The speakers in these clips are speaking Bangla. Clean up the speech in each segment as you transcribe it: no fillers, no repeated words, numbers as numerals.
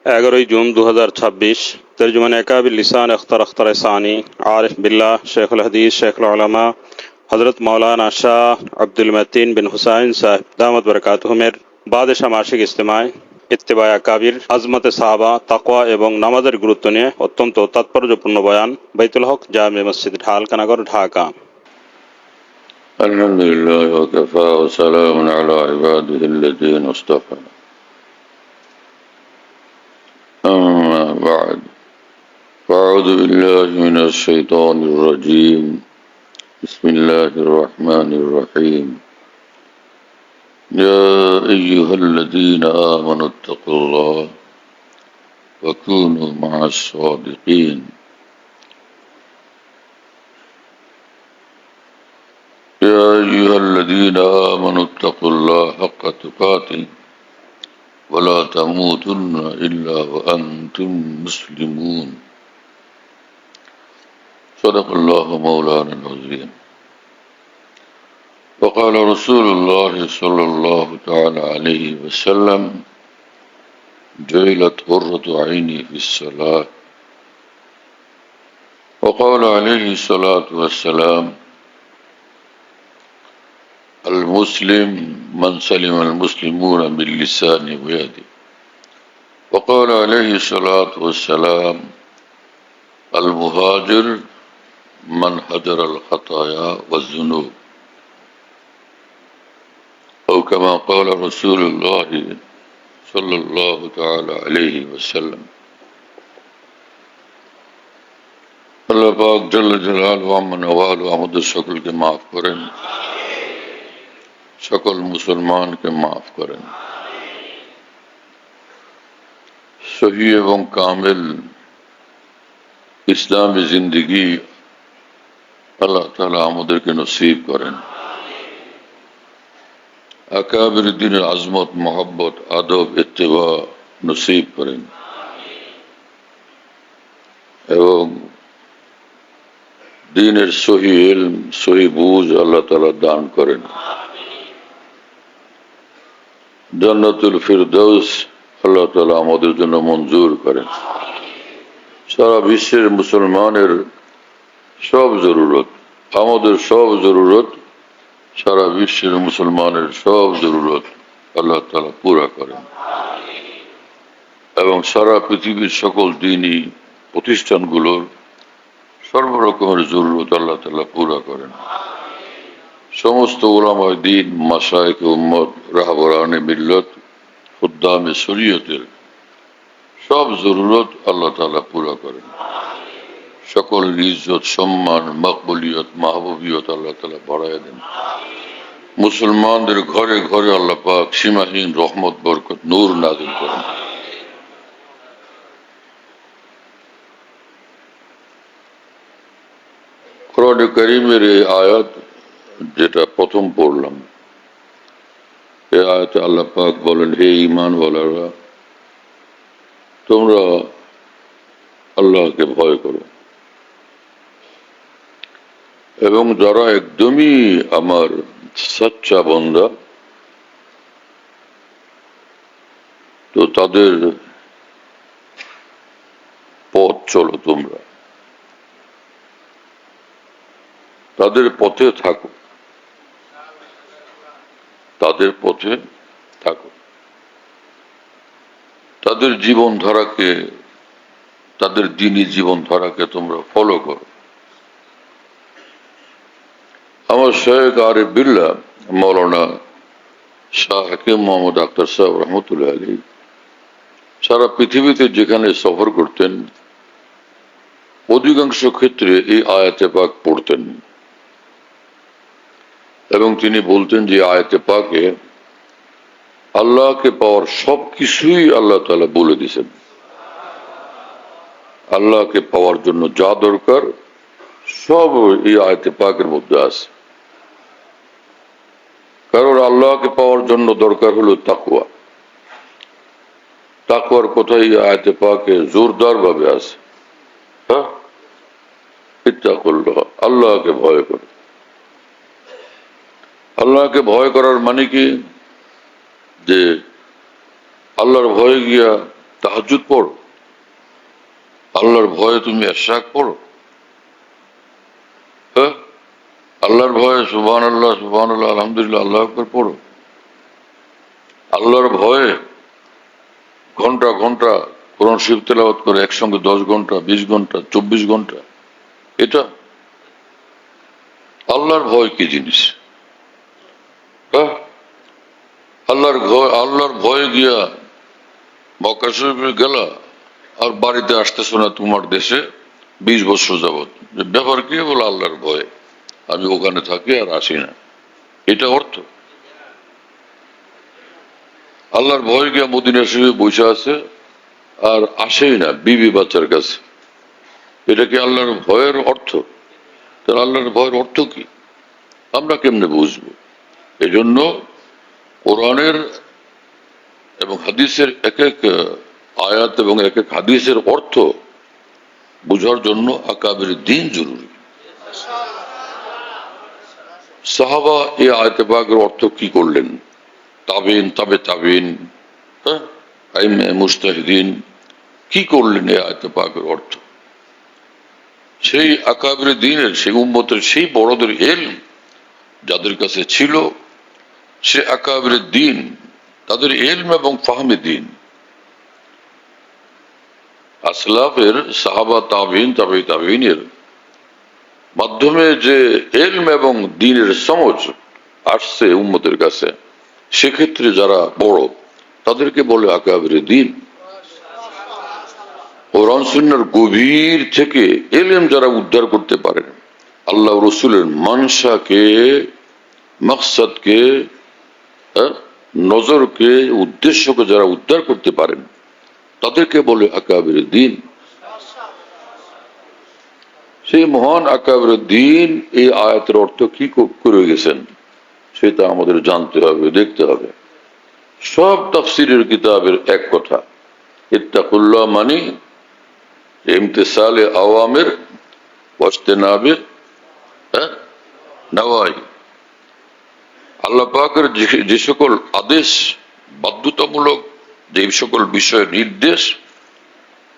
11 जून 2026 तर्जुमान अकाबिल लिसान अख्तर सानी आरिफ बिल्लाह शेखुल हदीस शेखुल उलमा हज़रत मौलाना शाह अब्दुल मतीन बिन हुसैन साहिब दामत बरकातुहु में बादशाह मासिक इज्तिमाय इत्तिबा अकाबिर आजमत साहाबा ताकवा एवं नामाजेर गुरुत्व निये अत्यंत तात्पर्यपूर्ण बयान बैतुल हक जामे मस्जिद ढालकानगर ढाका। अल्हम्दुलिल्लाह व कफ़ा व सलामुन अला इबादिहिल्लज़ीना इस्तफ़ा। अम्मा बअद फ़अऊज़ु बिल्लाहि मिनश शैतानिर रजीम। बिस्मिल्लाहिर रहमानिर रहीम। या अय्युहल्लज़ीना आमनुत्तक़ुल्लाह व कूनू मअस सादिक़ीन। या अय्युहल्लज़ीना आमनुत्तक़ुल्लाह हक़्क़ तुक़ातिह वला तमूतुन्न इल्ला व अंतुम मुस्लिमून। सदक़ल्लाहु मौलाना अज़ीम। वक़ाल रसूलुल्लाह सल्लल्लाहु तआला अलैहि वसल्लम जुइलत क़ुर्रतु ऐनी फ़िस्सलाह। वक़ाल अलैहि सलातु वस्सलाम अल मुस्लिम मन सलिमल मुस्लिमून मिन लिसानिहि व यदिहि। वक़ाल अलैहि सलातु वस्सलाम अल मुहाजिर मन हजरल ख़ताया वज़्ज़ुनूब। औ कमा क़ाल रसूलुल्लाह सल्लल्लाहु तआला अलैहि वसल्लम। अल्लाह पाक जल्ल जलालुहु अम्मा नवालुहु আমাদের সকলকে মাফ করেন, সকল মুসলমানকে মাফ করেন। সহি এবং কামিল ইসলামী জিন্দেগি আল্লাহ তাআলা আমাদেরকে নসিব করেন। আকাবির দ্বীনের আজমত মোহাব্বত আদব ইত্তেবা নসিব করেন এবং দ্বীনের সহি ইলম সহি বুঝ আল্লাহ তাআলা দান করেন। জান্নাতুল ফিরদৌস আল্লাহ তাআলা আমাদের জন্য মঞ্জুর করেন। সারা বিশ্বের মুসলমানের সব জরুরত, আমাদের সব জরুরত, সারা বিশ্বের মুসলমানের সব জরুরত আল্লাহ তাআলা পুরা করেন এবং সারা পৃথিবীর সকল দ্বীনি প্রতিষ্ঠানগুলোর সর্বরকমের জরুরত আল্লাহ তাআলা পুরা করেন। সমস্ত উলামায়ে দ্বীন, মাশায়েখে উম্মত, রাহবরানে মিল্লত, খুদ্দামে শরীয়তের সব জরুরত আল্লাহ তাআলা পুরা করেন। সকল ইজ্জত, সম্মান, মকবুলিয়ত, মাহবুবিয়ত আল্লাহ তাআলা বাড়ায় দেন। মুসলমানদের ঘরে ঘরে আল্লাহ পাক সীমাহীন রহমত, বরকত, নূর নাযিল করেন। কোরআনে কারীমের এই আয়াত যেটা প্রথম পড়লাম, এই আয়াতে আল্লাহ পাক বলেন, হে ঈমানওয়ালারা, তোমরা আল্লাহকে ভয় করো এবং যারা একদমই আমার সচ্চা বান্দা, তো তাদের পথ চলো, তোমরা তাদের পথে থাকো, তাদের পথে থাকো, তাদের জীবনধারাকে, তাদের দ্বীনি জীবনধারাকে তোমরা ফলো করো। আমার শেখ আরিফ বিল্লাহ মৌলানা শাহ হাকিম মোহাম্মদ আখতার সাহেব রহমতুল্লাহ আলাইহি সারা পৃথিবীতে যেখানে সফর করতেন, অধিকাংশ ক্ষেত্রে এই আয়াতে পাক পড়তেন এবং তিনি বলতেন যে আয়াতে পাকে আল্লাহকে পাওয়ার সবকিছুই আল্লাহ তাআলা বলে দিয়েছেন। আল্লাহকে পাওয়ার জন্য যা দরকার সব এই আয়াতে পাকের মধ্যে আছে। কারণ আল্লাহকে পাওয়ার জন্য দরকার হলো তাকওয়া। তাকওয়ার কথাই আয়াতে পাকে জোরদার ভাবে আছে। হ্যাঁ, ইত্তাকুল্লাহ, আল্লাহকে ভয় করো। আল্লাহকে ভয় করার মানে কি? যে আল্লাহর ভয়ে গিয়া তাহাজ্জুদ পড়ো, আল্লাহর ভয়ে তুমি ইশরাক পড়ো, হ্যাঁ, আল্লাহর ভয়ে সুবহানাল্লাহ সুবহানাল্লাহ আলহামদুলিল্লাহ আল্লাহু আকবার পড়ো, আল্লাহর ভয়ে ঘন্টা ঘন্টা কোরআন শরীফ তেলাওয়াত করে একসঙ্গে 10 ঘন্টা 20 ঘন্টা 24 ঘন্টা, এটা আল্লাহর ভয় কি জিনিস? হ্যাঁ, আল্লাহর ভয়ে গিয়া মক্কা শরীফে গেলা আর বাড়িতে আসতেছো না তোমার দেশে 20 বছর যাবত, ব্যাপার কি? বলে আল্লাহর ভয়ে আমি ওখানে থাকি আর আসি না, এটা অর্থ? আল্লাহর ভয় গিয়া মদিনা শরীফে বসে আছে আর আসেই না বিবি বাচ্চার কাছে, এটা কি আল্লাহর ভয়ের অর্থ? তাহলে আল্লাহর ভয়ের অর্থ কি আমরা কেমনে বুঝবো? এজন্য কোরআনের এবং হাদিসের এক এক আয়াত এবং এক এক হাদিসের অর্থ বুঝার জন্য আকাবির দ্বীন জরুরি। সাহাবা এই আয়াতে পাকের অর্থ কি করলেন, তাবেইন তাবে তাবেইন, হ্যাঁ, আইমে মুজতাহিদিন কি করলেন এই আয়াতে পাকের অর্থ? সেই আকাবির দ্বীনের, সেই উম্মতের, সেই বড়দের ইলম যাদের কাছে ছিল, সে আকাবির দ্বীন, তাদের ইলম এবং ফাহমে দ্বীন, আসলাফের সাহাবা তাবেইন তাবে তাবেইনের মাধ্যমে যে ইলম এবং দ্বীনের সমঝ আসছে উম্মতের কাছে, সেক্ষেত্রে যারা বড় তাদেরকে বলে আকাবির দ্বীন। কোরআন সুন্নাহর গভীর থেকে ইলম যারা উদ্ধার করতে পারেন, আল্লাহ রসুলের মানসাকে, মকসদকে, নজরকে, উদ্দেশ্যকে যারা উদ্ধার করতে পারেন তাদেরকে বলে আকাবির দ্বীন। সেই মহান আকাবির দ্বীন এই আয়াতের অর্থ কি করে গেছেন সেটা আমাদের জানতে হবে, দেখতে হবে। সব তাফসীরের কিতাবের এক কথা, ইত্তাকুল্লাহ মানে ইমতিসালে আওয়ামির ওয়াজতিনাবে নাওয়াহি। আল্লাহ পাকের যে সকল আদেশ বাধ্যতামূলক, যে সকল বিষয়ের নির্দেশ,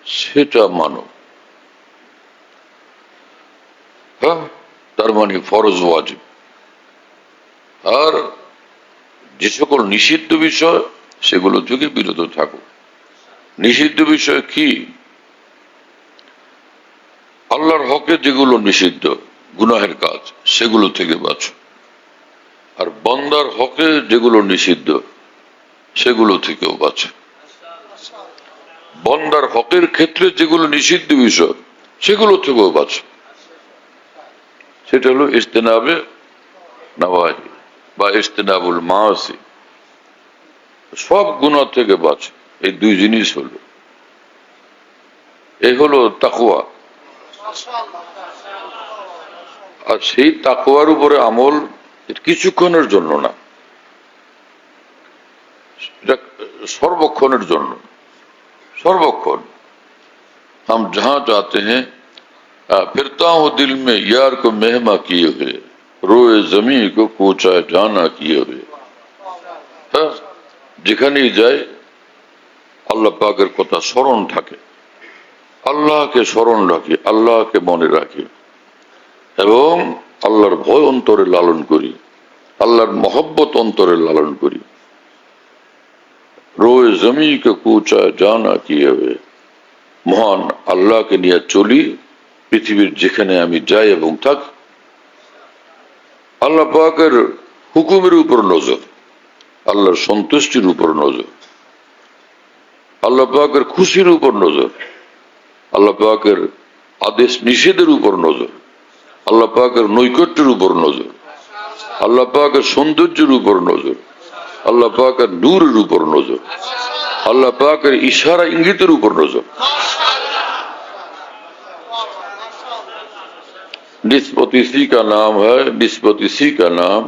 সেটা মানো, হ্যাঁ, তার মানে ফরজ ওয়াজিব। আর যে সকল নিষিদ্ধ বিষয় সেগুলো থেকে বিরত থাকো। নিষিদ্ধ বিষয় কি? আল্লাহর হকে যেগুলো নিষিদ্ধ গুনাহের কাজ সেগুলো থেকে বাঁচো, আর বান্দার হকে যেগুলো নিষিদ্ধ সেগুলো থেকেও বাঁচো। বান্দার হকের ক্ষেত্রে যেগুলো নিষিদ্ধ বিষয় সেগুলো থেকেও বাঁচো, সেটা হলো ইজতিনাবে নাওয়াহি বা ইজতিনাবুল মাআসি। সব গুনাহ থেকে বাঁচো, এই দুই জিনিস হলো, এই হলো তাকওয়া। আর সেই তাকওয়ার উপরে আমল কিছুক্ষণের জন্য না, এটা সর্বক্ষণের জন্য, সর্বক্ষণ। हम जहां जाते हैं फिरता हूं दिल में यार को मेहमा किए हुए, रोए जमी को कोचा जाना किए हुए। হ্যাঁ, যেখানেই যাই আল্লাহ পাকের কথা স্মরণ থাকে, আল্লাহকে স্মরণ রাখি, আল্লাহকে মনে রাখি এবং আল্লাহর ভয় অন্তরে লালন করি, আল্লাহর মহব্বত অন্তরে লালন করি। রোয়ে জমিকে কুচা জানা কি হবে, মহান আল্লাহকে নিয়ে চলি পৃথিবীর যেখানে আমি যাই এবং থাকি। আল্লাহ পাকের হুকুমের উপর নজর, আল্লাহর সন্তুষ্টির উপর নজর, আল্লাহ পাকের খুশির উপর নজর, আল্লাহ পাকের আদেশ নিষেধের উপর নজর, আল্লাহ পাকের নৈকট্যের উপর নজর, আল্লাহ পাকের সৌন্দর্যের উপর নজর, আল্লাহ পাকের নূরের উপর নজর, আল্লাহ পাকের ইশারা ইঙ্গিতের উপর নজর। निस्बत इसी का नाम है, निस्बत इसी का नाम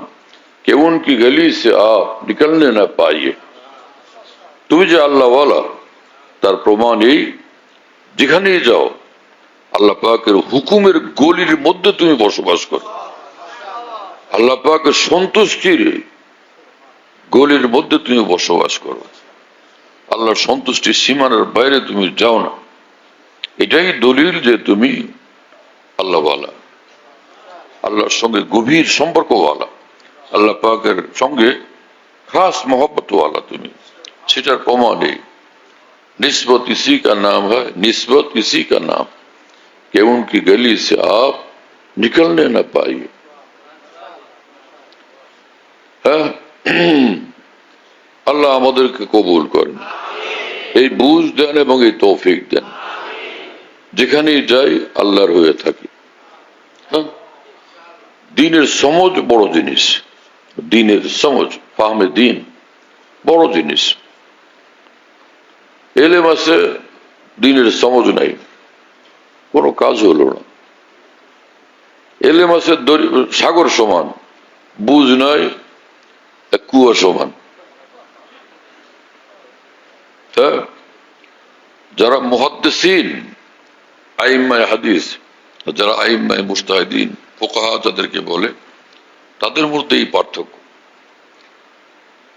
कि उनकी गली से आप निकलने ना पाइए। তুমি যে আল্লাহ ওয়ালা তার প্রমাণ এই, যেখানেই যাও আল্লাহ পাকের হুকুমের গলির মধ্যে তুমি বসবাস করো, আল্লাহ পাকের সন্তুষ্টির গলির মধ্যে তুমি বসবাস করো। আল্লাহর সন্তুষ্টির সীমানার বাইরে তুমি যাও না, এটাই দলিল যে তুমি আল্লাহওয়ালা, আল্লাহর সঙ্গে গভীর সম্পর্কওয়ালা, আল্লাহ পাকের সঙ্গে খাস मोहब्बतवाला তুমি, সেটার প্রমাণ নেই। निस्बत इसी का नाम है, निस्बत इसी का नाम कि उनकी गली से आप निकलने न पाइए। হ্যাঁ, আল্লাহ আমাদেরকে কবুল করেন, এই বুঝ দেন এবং এই তৌফিক দেন, যেখানেই যাই আল্লাহর হয়ে থাকি। হ্যাঁ, দিনের সমঝ বড় জিনিস, দিনের সমঝ, ফাহমে দিন বড় জিনিস। এলেম আছে, দিনের সমঝ নাই, কোনো কাজ হলো না। এলেম আছে সাগর সমান, বুঝ নাই কুয়া সমান। হ্যাঁ, যারা মুহাদ্দিসিন, আইম্মায়ে হাদিস, যারা আইম্মায়ে মুজতাহিদিন, ফুকাহা যাদেরকে বলে, তাদের মধ্যে এই পার্থক্য।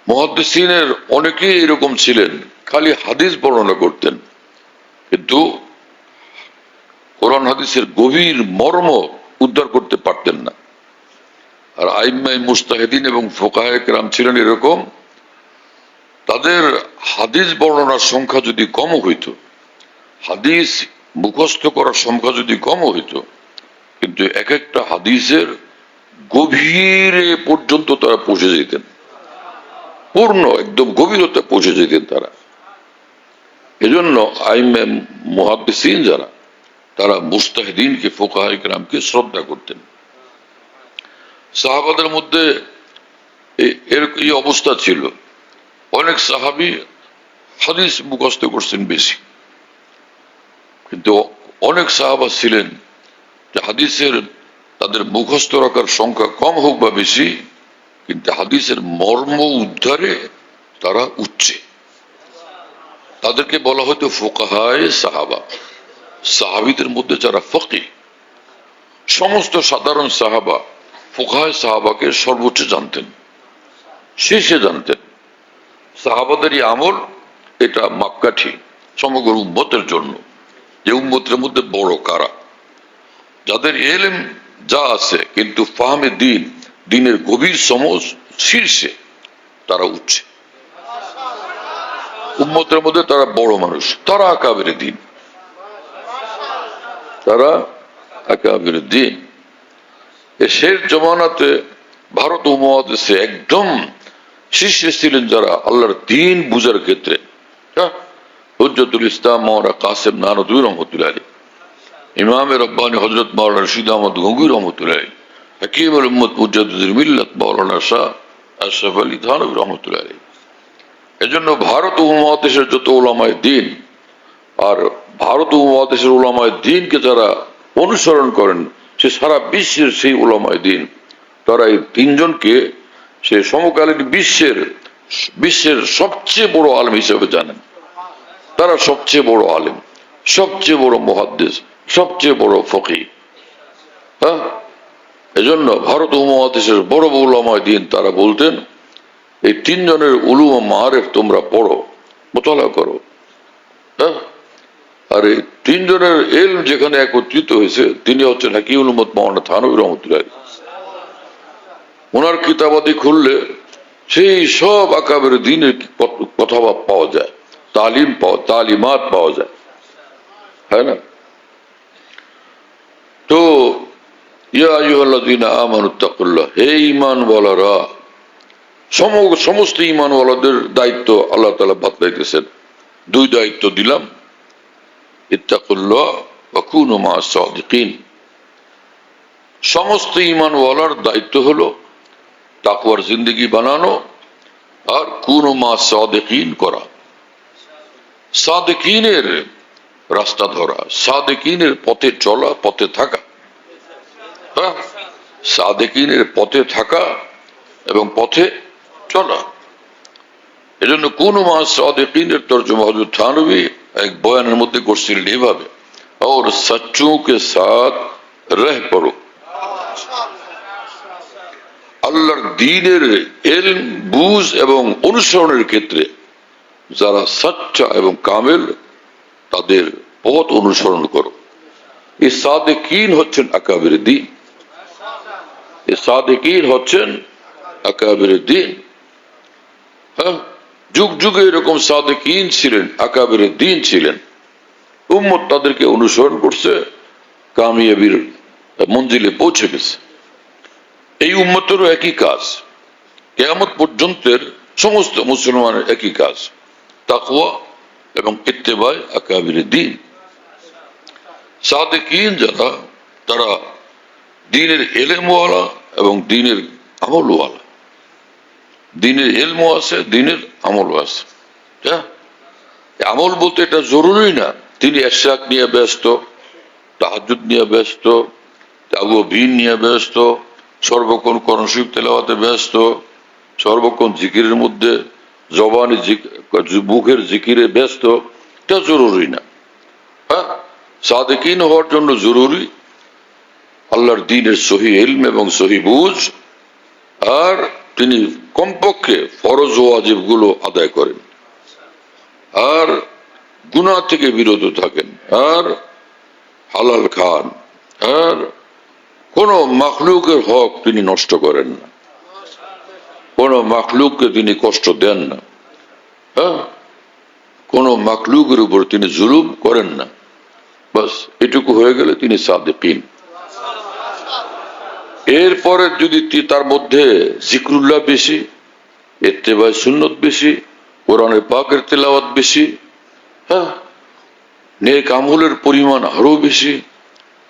মুহাদ্দিসিনের অনেকেই এরকম ছিলেন, খালি হাদিস বর্ণনা করতেন, কিন্তু কোরআন হাদিসের গভীর মর্ম উদ্ধার করতে পারতেন না। আর আইম্মায়ে মুজতাহিদিন এবং ফুকাহায়ে কেরাম ছিলেন এরকম, তাদের হাদিস বর্ণনার সংখ্যা যদি কম হইত, হাদিস মুখস্থ করার সংখ্যা যদি কম হইত, কিন্তু এক একটা হাদিসের গভীরে পর্যন্ত তারা পৌঁছে যেতেন, পূর্ণ একদম গভীরতা পৌঁছে যেতেন তারা। এজন্য আইম্মায়ে মুহাদ্দিসিন যারা, তারা মুজতাহিদিনকে, ফুকাহায়ে কেরামকে শ্রদ্ধা করতেন। সাহাবাদের মধ্যে এই অবস্থা ছিল, অনেক সাহাবী হাদিস মুখস্থ করছেন বেশি, কিন্তু অনেক সাহাবা ছিলেন যে হাদিসের তাদের মুখস্থ রাখার সংখ্যা কম হোক বা বেশি, কিন্তু হাদিসের মর্ম উদ্ধারে তারা উচ্চে। তাদেরকে বলা হতো ফুকাহায়ে সাহাবা। সাহাবীদের মধ্যে যারা ফকিহ, সমস্ত সাধারণ সাহাবা ফুকাহায়ে সাহাবাকে সর্বোচ্চ জানতেন, শীর্ষে জানতেন। সাহাবাদেরই আমল এটা মাপকাঠি সমগ্র উম্মতের জন্য, যে উম্মতের মধ্যে বড় কারা, যাদের এলেম যা আছে কিন্তু ফাহমে দিন, দিনের গভীর সমঝ শীর্ষে, তারা উঠছে উম্মতের মধ্যে, তারা বড় মানুষ, তারা আকাবেরে দিন, তারা আকাবেরে দিন। শেষ জমানাতে ভারত উপমহাদেশে একদম শীর্ষে ছিলেন যারা আল্লাহর দিন বুঝার ক্ষেত্রে, হুজ্জতুল ইসলাম মাওলানা কাসেম নানতুই রহমতুল্লাহ আলাইহি, ইমামে রব্বানি হযরত মাওলানা রশিদ আহমদ গঙ্গুই রহমতুল্লাহ আলাইহি, হাকিমুল উম্মত মুজাদ্দিদুল মিল্লাত মাওলানা শাহ আশরাফ আলী থানভী রহমতুল্লাহ আলাইহি। এজন্য ভারত উপমহাদেশের যত উলামায়ে দ্বীন আর ভারত উপমহাদেশের উলামায়ে দ্বীনকে যারা অনুসরণ করেন, সে সারা বিশ্বের সেই উলামায়ে দ্বীন, তারা এই তিনজনকে সে সমকালীন বিশ্বের সবচেয়ে বড় আলেম হিসেবে জানেন। তারা সবচেয়ে বড় আলেম, সবচেয়ে বড় মুহাদ্দিস, সবচেয়ে বড় ফকিহ। হ্যাঁ, এজন্য ভারত উপমহাদেশের বড় বড় উলামায়ে দ্বীন তারা বলতেন, এই তিনজনের উলুম ও মাআরিফ তোমরা পড়ো, মুতালা করো। হ্যাঁ, আর এই তিনজনের ইলম যেখানে একত্রিত হয়েছে, তিনি হচ্ছেন হাকিমুল উম্মত মাওলানা থানভী রহমতুল্লাহ আলাইহি। ওনার কিতাবাদি খুললে সেই সব আকাবের দ্বীনের কথা পাওয়া যায়, তালিমাত পাওয়া যায়, হ্যাঁ না? তো ইয়া আইয়ুহাল্লাযীনা আমানুত্তাকুল্লাহ, হে ঈমানওয়ালারা, সমস্ত ঈমানওয়ালাদের দায়িত্ব আল্লাহ তাআলা বাতলাইতেছেন। দুই দায়িত্ব দিলাম, ইত্তাকুল্লাহ ওয়া কুনু মা'আস সাদিকিন। সমস্ত ঈমানওয়ালার দায়িত্ব হলো তাকওয়ার জিন্দেগি বানানো আর কুনু মা'আস সাদিকিন করা, সাদিকিনের রাস্তা ধরা, সাদিকিনের পথে চলা, পথে থাকা। হ্যাঁ, সাদিকিনের পথে থাকা এবং পথে চলা। এজন্য কুনু মা'আস সাদিকিনের তরজমা হযরত থানভী এক বয়ানের মধ্যে করছিলেন এইভাবে, और सच्चों के साथ रह पड़ो। আল্লাহর দ্বীনের ইলম, বুঝ এবং অনুসরণের ক্ষেত্রে যারা সচ্চা এবং কামেল তাদের পথ অনুসরণ করো। এই সাদেকিন হচ্ছেন আকাবির দ্বীন, এই সাদেকিন হচ্ছেন আকাবির দ্বীন। হ্যাঁ, যুগ যুগে এরকম সাদেকিন ছিলেন, আকাবির দ্বীন ছিলেন। উম্মত তাদেরকে অনুসরণ করছে, কামিয়াবির মঞ্জিলে পৌঁছে গেছে। এই উম্মতেরও একই কাজ, কিয়ামত পর্যন্তের সমস্ত মুসলমানের একই কাজ, তাকওয়া এবং ইত্তেবায় আকাবির দ্বীন। সাদেকিন যারা, তারা দ্বীনের ইলমওয়ালা এবং দ্বীনের আমলওয়ালা। দ্বীনের ইলমও আছে, দ্বীনের আমলও আছে। আমল বলতে এটা জরুরি না তিনি এশরাক নিয়ে ব্যস্ত, তাহাজ্জুদ নিয়ে ব্যস্ত, তাওবীন নিয়ে ব্যস্ত, সর্বক্ষণ কোরআন শরীফ তেলাওয়াতে ব্যস্ত, সর্বক্ষণ জিকিরের মধ্যে জবানি মুখের জিকিরে ব্যস্ত, এটা জরুরি না। হ্যাঁ, সাদেকিন হওয়ার জন্য জরুরি আল্লাহর দ্বীনের সহি ইলম এবং সহি বুঝ, আর তিনি কমপক্ষে ফরজ ও ওয়াজিব গুলো আদায় করেন, আর গুনাহ থেকে বিরত থাকেন, আর হালাল খান, আর কোন মাখলুকের হক তিনি নষ্ট করেন না, কোন মাখলুককে তিনি কষ্ট দেন না, হ্যাঁ, কোন মাখলুকের উপর তিনি জুলুম করেন না। বাস এটুকু হয়ে গেলে তিনি সাদেকিন। এরপরে যদি তার মধ্যে জিকরুল্লাহ বেশি, ইত্তেবায়ে সুন্নত বেশি, কোরআনে পাকের তেলাওয়াত বেশি, হ্যাঁ, নেক আমলের পরিমাণ আরো বেশি,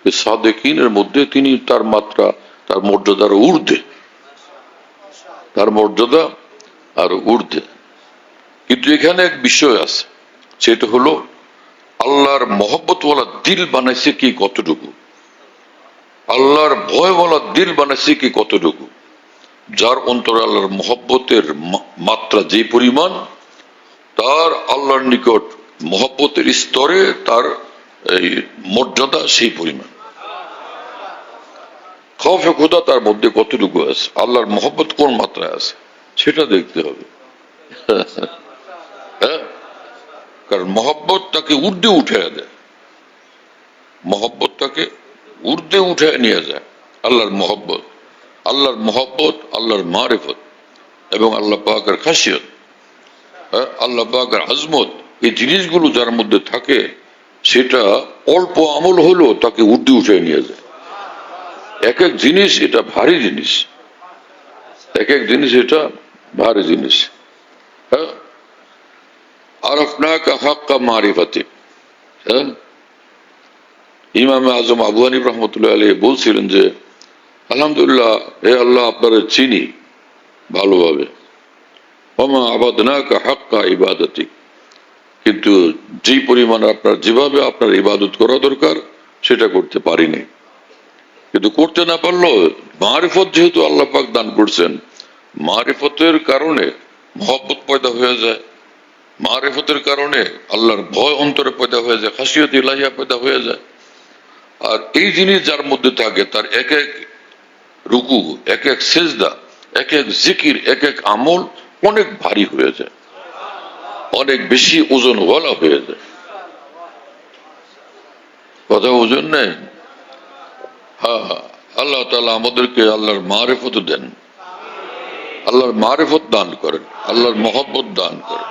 সাদেকিনের মধ্যে তিনি তার মাত্রা, তার মর্যাদার ঊর্ধ্বে, তার মর্যাদা আর ঊর্ধ্বে। কিন্তু এখানে এক বিষয় আছে, সেটা হলো আল্লাহর মহব্বতওয়ালা দিল বানাইছে কি কতটুকু, আল্লাহর ভয়ওয়ালা দিল বানাইছে কি কতটুকু। যার অন্তরে আল্লাহর মহব্বতের মাত্রা যে পরিমাণ, তার আল্লাহর নিকট মহব্বতের স্তরে তার এই মর্যাদা সেই পরিমাণ। খৌফে খোদা তার মধ্যে কতটুকু আছে, আল্লাহর মহব্বত কোন মাত্রায় আছে সেটা দেখতে হবে। হ্যাঁ, কারণ মহব্বত তাকে ঊর্ধ্বে উঠে দেয়, মহব্বত তাকে ঊর্ধ্বে উঠে নিয়ে যায়। আল্লাহর মহব্বত, আল্লাহর মহব্বত, আল্লাহর মারিফত এবং আল্লাহ পাকের খাসিয়ত, আল্লাহ পাকের আজমত, এই জিনিসগুলো যার মধ্যে থাকে সেটা অল্প আমল হলেও তাকে ঊর্ধ্বে উঠে নিয়ে যায়। এক এক জিনিস এটা ভারী জিনিস, এক এক জিনিস এটা ভারী জিনিস। হ্যাঁ, আরাফনাকা হাক্কা মারিফাতিক। হ্যাঁ, ইমাম আজম আবু হানিফ রহমতুল্লাহ আলাইহি বলছিলেন যে আলহামদুলিল্লাহ, হে আল্লাহ, আপনারা চিনি ভালোভাবে, ওমা আবাদনাকা হাক্কা ইবাদাতিক, কিন্তু যেই পরিমাণ আপনার যেভাবে আপনার ইবাদত করা দরকার সেটা করতে পারিনি। কিন্তু করতে না পারলেও মারিফত যেহেতু আল্লাহ পাক দান করছেন, মারিফতের কারণে মহব্বত পয়দা হয়ে যায়, মারিফতের কারণে আল্লাহর ভয় অন্তরে পয়দা হয়ে যায়, খাসিয়ত ইলাহিয়া পয়দা হয়ে যায়। আর এই জিনিস যার মধ্যে থাকে তার এক এক রুকু, এক এক সেজদা, এক এক জিকির, এক এক আমল অনেক ভারী হয়ে যায়, অনেক বেশি ওজনওয়ালা হয়ে যায়। কথা ওজন নেই। হ্যাঁ, আল্লাহ তাআলা আমাদেরকে আল্লাহর মারিফত দেন, আল্লাহর মারিফত দান করেন, আল্লাহর মহব্বত দান করেন,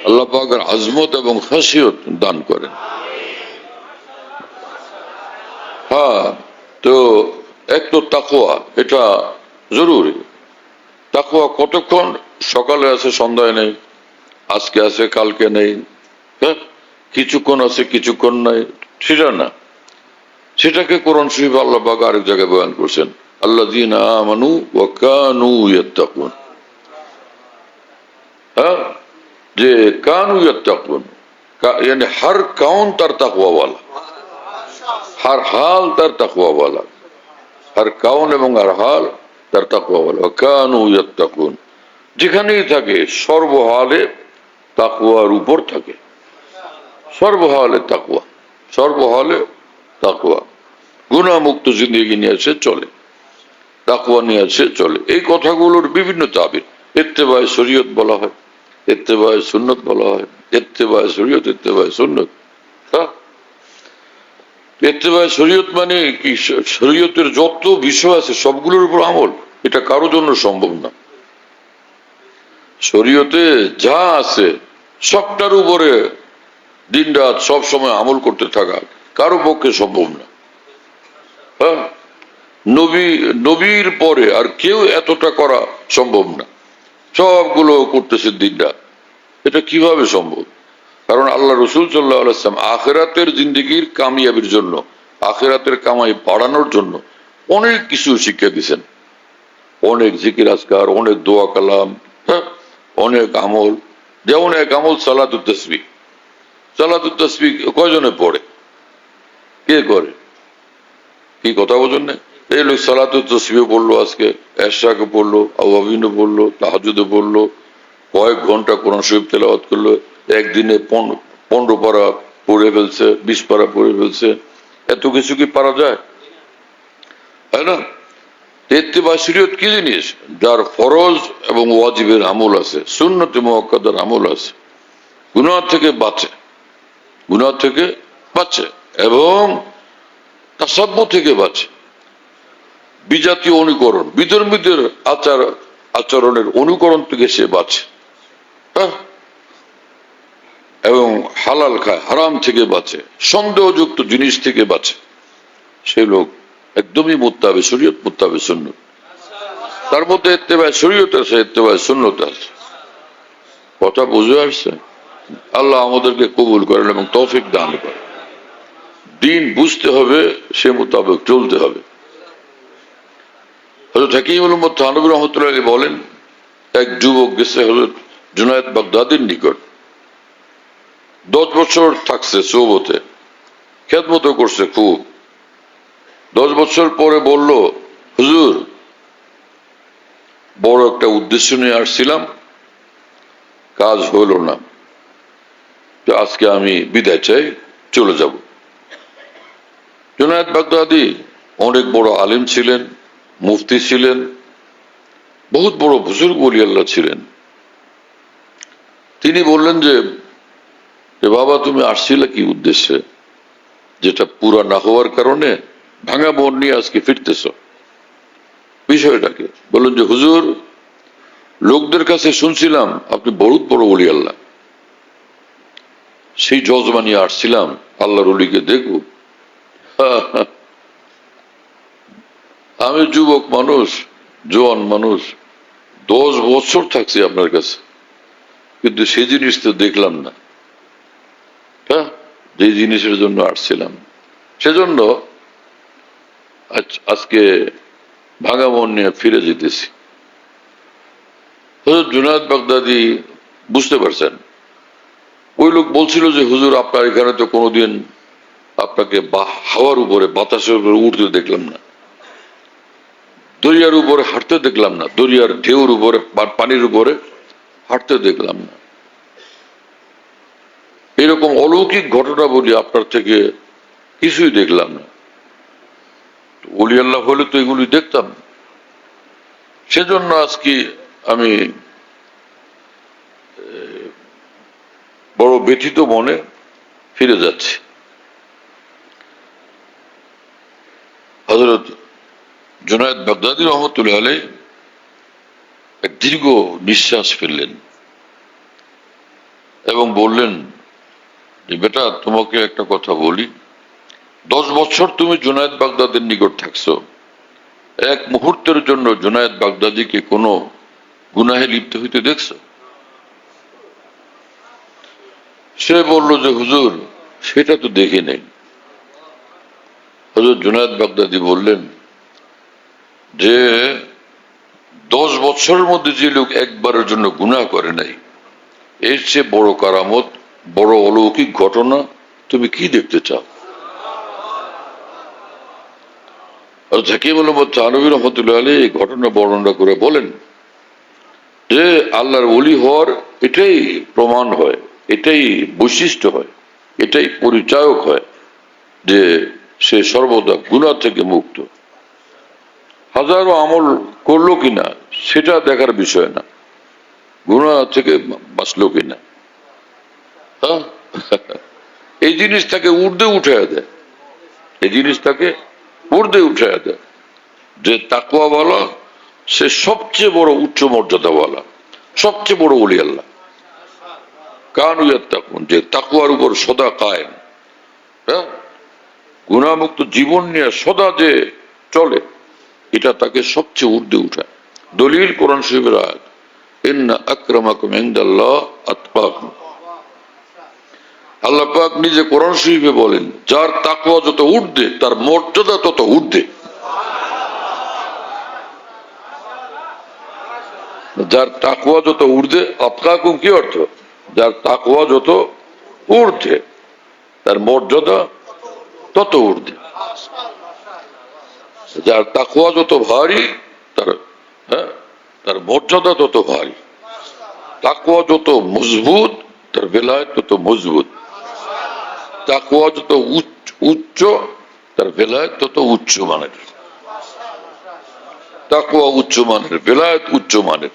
আল্লাহ পাকের আজমত এবং খাসিয়ত দান করেন। হ্যাঁ, তো এক তো তাকওয়া, এটা জরুরি। তাকওয়া কতক্ষণ, সকালে আছে সন্ধ্যায় নেই, আজকে আছে কালকে নেই, হ্যাঁ, কিছুক্ষণ আছে কিছুক্ষণ নাই, সেটা না। সেটাকে কোরআন শরীফ আল্লাহ পাক আরেক জায়গায় বয়ান করছেন, আল্লাযীনা আমানু ওয়া কানু ইয়াত্তাকুন। হ্যাঁ, যে কানু ইয়াত্তাকুন, यानी हर कौन तार तकवा वाला, हर हाल तार तकवा वाला, हर कौन এবং हर हाल तार तकवा वाला, कानू यात्ताकुन। যেখানেই থাকে সর্বহালে তাকওয়ার উপর থাকে, সর্বহালে তাকওয়া, সর্বহালে তাকওয়া। গুনাহ মুক্ত জিন্দেগি নিয়ে সে চলে, তাকওয়া নিয়ে সে চলে। এই কথাগুলোর বিভিন্ন তাবির, ইত্তেবায়ে শরীয়ত বলা হয়, ইত্তেবায়ে সুন্নত বলা হয়, ইত্তেবায়ে শরীয়ত, ইত্তেবায়ে সুন্নত। হ্যাঁ, ইত্তেবায়ে শরীয়ত মানে কি? শরীয়তের যত বিষয় আছে সবগুলোর উপর আমল। এটা কারোর জন্য সম্ভব না। শরীয়তে যা আছে সবটার উপরে দিন রাত সব সময় আমল করতে থাকা কারো পক্ষে সম্ভব না। হ্যাঁ, নবীর পরে আর কেউ এতটা করা সম্ভব না। সবগুলো করতেছে দিন রাত। এটা কিভাবে সম্ভব? কারণ আল্লাহ রসুল সাল্লাল্লাহু আলাইহি ওয়াসাল্লাম আখিরাতের জিন্দেগির কামিয়াবির জন্য, আখিরাতের কামাই বাড়ানোর জন্য অনেক কিছু শিক্ষা দিয়েছেন। অনেক জিকির আজকার, অনেক দোয়া কালাম, হ্যাঁ, অনেক আমল। যেমন এক আমল সালাতুত তাসবিহ। সালাতুত তাসবিহ কয়জনে পড়ে? কে করে? কি কথা বোঝেন না? এই লোক সালাতুত তাসবিহ পড়লো, আজকে এশরাকে পড়লো, আওয়াবিনে পড়লো, তাহাজ্জুদে পড়লো, কয়েক ঘন্টা কোরআন শরীফ তেলাওয়াত করলো, একদিনে 15 পারা পড়ে ফেলছে, 20 পারা পড়ে ফেলছে। এত কিছু কি পারা যায়? তাই না? ইত্তেবা শরীয়ত কি জিনিস? যার ফরজ এবং ওয়াজিবের আমল আছে, সুন্নতে মুআক্কাদার আমল আছে, গুনাহ থেকে বাঁচে, গুনাহ থেকে বাঁচে এবং তাসাব্বু থেকে বাঁচে, বিজাতীয় অনুকরণ, বিধর্মীদের আচরণের অনুকরণ থেকে সে বাঁচে। হ্যাঁ, এবং হালাল খায়, হারাম থেকে বাঁচে, সন্দেহযুক্ত জিনিস থেকে বাঁচে। সেই লোক একদমই মুত্তাবে শরীয়ত, মুত্তাবে সুন্নত। তার মধ্যে ইত্তেবায়ে শরীয়ত আছে, ইত্তেবায়ে সুন্নত আছে। কথা বুঝে আসছে? আল্লাহ আমাদেরকে কবুল করেন এবং তৌফিক দান করেন। দিন বুঝতে হবে, সে মোতাবেক চলতে হবে। হযরত হাকিমুল উম্মত থানভী রাহমাতুল্লাহ আলাইহি বলেন, এক যুবক গেছে হযরত জুনায়েদ বাগদাদির নিকট। 10 বছর থাকছে সোহবতে, খেদমত করছে খুব। 10 বছর পরে বলল, হুজুর, বড় একটা উদ্দেশ্য নিয়ে আসছিলাম, কাজ হইল না, তো আজকে আমি বিদায় চাই, চলে যাব। জুনায়েদ বাগদাদি অনেক বড় আলিম ছিলেন, মুফতি ছিলেন, বহুত বড় বুজুর্গ ওলি আল্লাহ ছিলেন। তিনি বললেন যে বাবা, তুমি আসছিলে কি উদ্দেশ্যে, যেটা পুরা না হওয়ার কারণে ভাঙা মন নিয়ে আজকে ফিরতেছ? বিষয়টাকে বললেন যে হুজুর, লোকদের কাছে শুনছিলাম আপনি বহুত বড় ওলি আল্লাহ, সেই জজবা নিয়ে আসছিলাম আল্লাহর ওলিকে দেখব। আমি যুবক মানুষ, জোয়ান মানুষ, 10 বছর থাকছি আপনার কাছে, কিন্তু সেই জিনিস তো দেখলাম না। হ্যাঁ, যে জিনিসের জন্য আসছিলাম, সেজন্য আজকে ভাঙা মন নিয়ে ফিরে যেতেছি। হযরত জুনায়েদ বাগদাদি বুঝতে পারছেন। ওই লোক বলছিল যে হুজুর, আপনার এখানে তো কোনোদিন আপনাকে হাওয়ার উপরে, বাতাসের উপরে উঠতে দেখলাম না, দরিয়ার উপরে হাঁটতে দেখলাম না, দরিয়ার ঢেউর উপরে, পানির উপরে হাঁটতে দেখলাম না। এরকম অলৌকিক ঘটনা বলি আপনার থেকে কিছুই দেখলাম না। ওলি আল্লাহ হলে তো এগুলি দেখতাম। সেজন্য আজকে আমি বড় ব্যথিত মনে ফিরে যাচ্ছি। হযরত জুনায়েদ বাগদাদি রহমতুল্লাহ আলাইহি এক দীর্ঘ নিঃশ্বাস ফেললেন এবং বললেন যে বেটা, তোমাকে একটা কথা বলি, 10 বছর তুমি জুনায়েদ বাগদাদির নিকট থাকছো, এক মুহূর্তের জন্য জুনায়েদ বাগদাদিকে কোনো গুনাহে লিপ্ত হইতে দেখছো? সে বলল যে হুজুর, সেটা তো দেখি নাই। হযরত জুনায়েদ বাগদাদি বললেন যে 10 বছরের মধ্যে যে লোক একবারের জন্য গুনাহ করে নাই, এর চেয়ে বড় কারামত, বড় অলৌকিক ঘটনা তুমি কি দেখতে চাও? হাকিমুল উম্মত থানভী রাহমাতুল্লাহ আলাইহি এই ঘটনা বর্ণনা করে বলেন যে আল্লাহর ওলি হওয়ার এটাই প্রমাণ হয়, এটাই বৈশিষ্ট্য হয়, এটাই পরিচায়ক হয় যে সে সর্বদা গুনাহ থেকে মুক্ত। হাজারো আমল করলো কিনা সেটা দেখার বিষয় না, গুনাহ থেকে বাঁচলো কিনা। হ্যাঁ, এই জিনিসটাকে ঊর্ধ্বে উঠায় দেয়, এই জিনিসটাকে ঊর্ধ্বে উঠায় দেয় যে তাকওয়াওয়ালা সে সবচেয়ে বড় উচ্চ মর্যাদাওয়ালা, সবচেয়ে বড় ওলি আল্লাহ। কানু ইয়াত্তাকুন, যে তাকওয়ার উপর সদা কায়েম, হ্যাঁ, গুনাহমুক্ত জীবন নিয়ে সদা যে চলে, এটা তাকে সবচেয়ে ঊর্ধ্বে উঠায়। দলিল কোরআন শরীফের আয়াত, ইন্না আকরামাকুম ইনদাল্লাহ আতকাকুম। আল্লাহ পাক নিজে কোরআন শরীফে বলেন, যার তাকওয়া যত ঊর্ধ্বে তার মর্যাদা তত ঊর্ধ্বে। যার তাকওয়া যত ঊর্ধ্বে, আতকাকুম কি অর্থ? যার তাকওয়া যত ঊর্ধ্বে তার মর্যাদা তত ঊর্ধ্বে। যার তাকওয়া যত ভারী তার, হ্যাঁ, তার মর্যাদা তত ভারী। তাকওয়া যত মজবুত তার বেলায়েত তত মজবুত। তাকওয়া যত উচ্চ তার বেলায়েত তত উচ্চ মানের। তাকওয়া উচ্চ মানের, বেলায়েত উচ্চ মানের।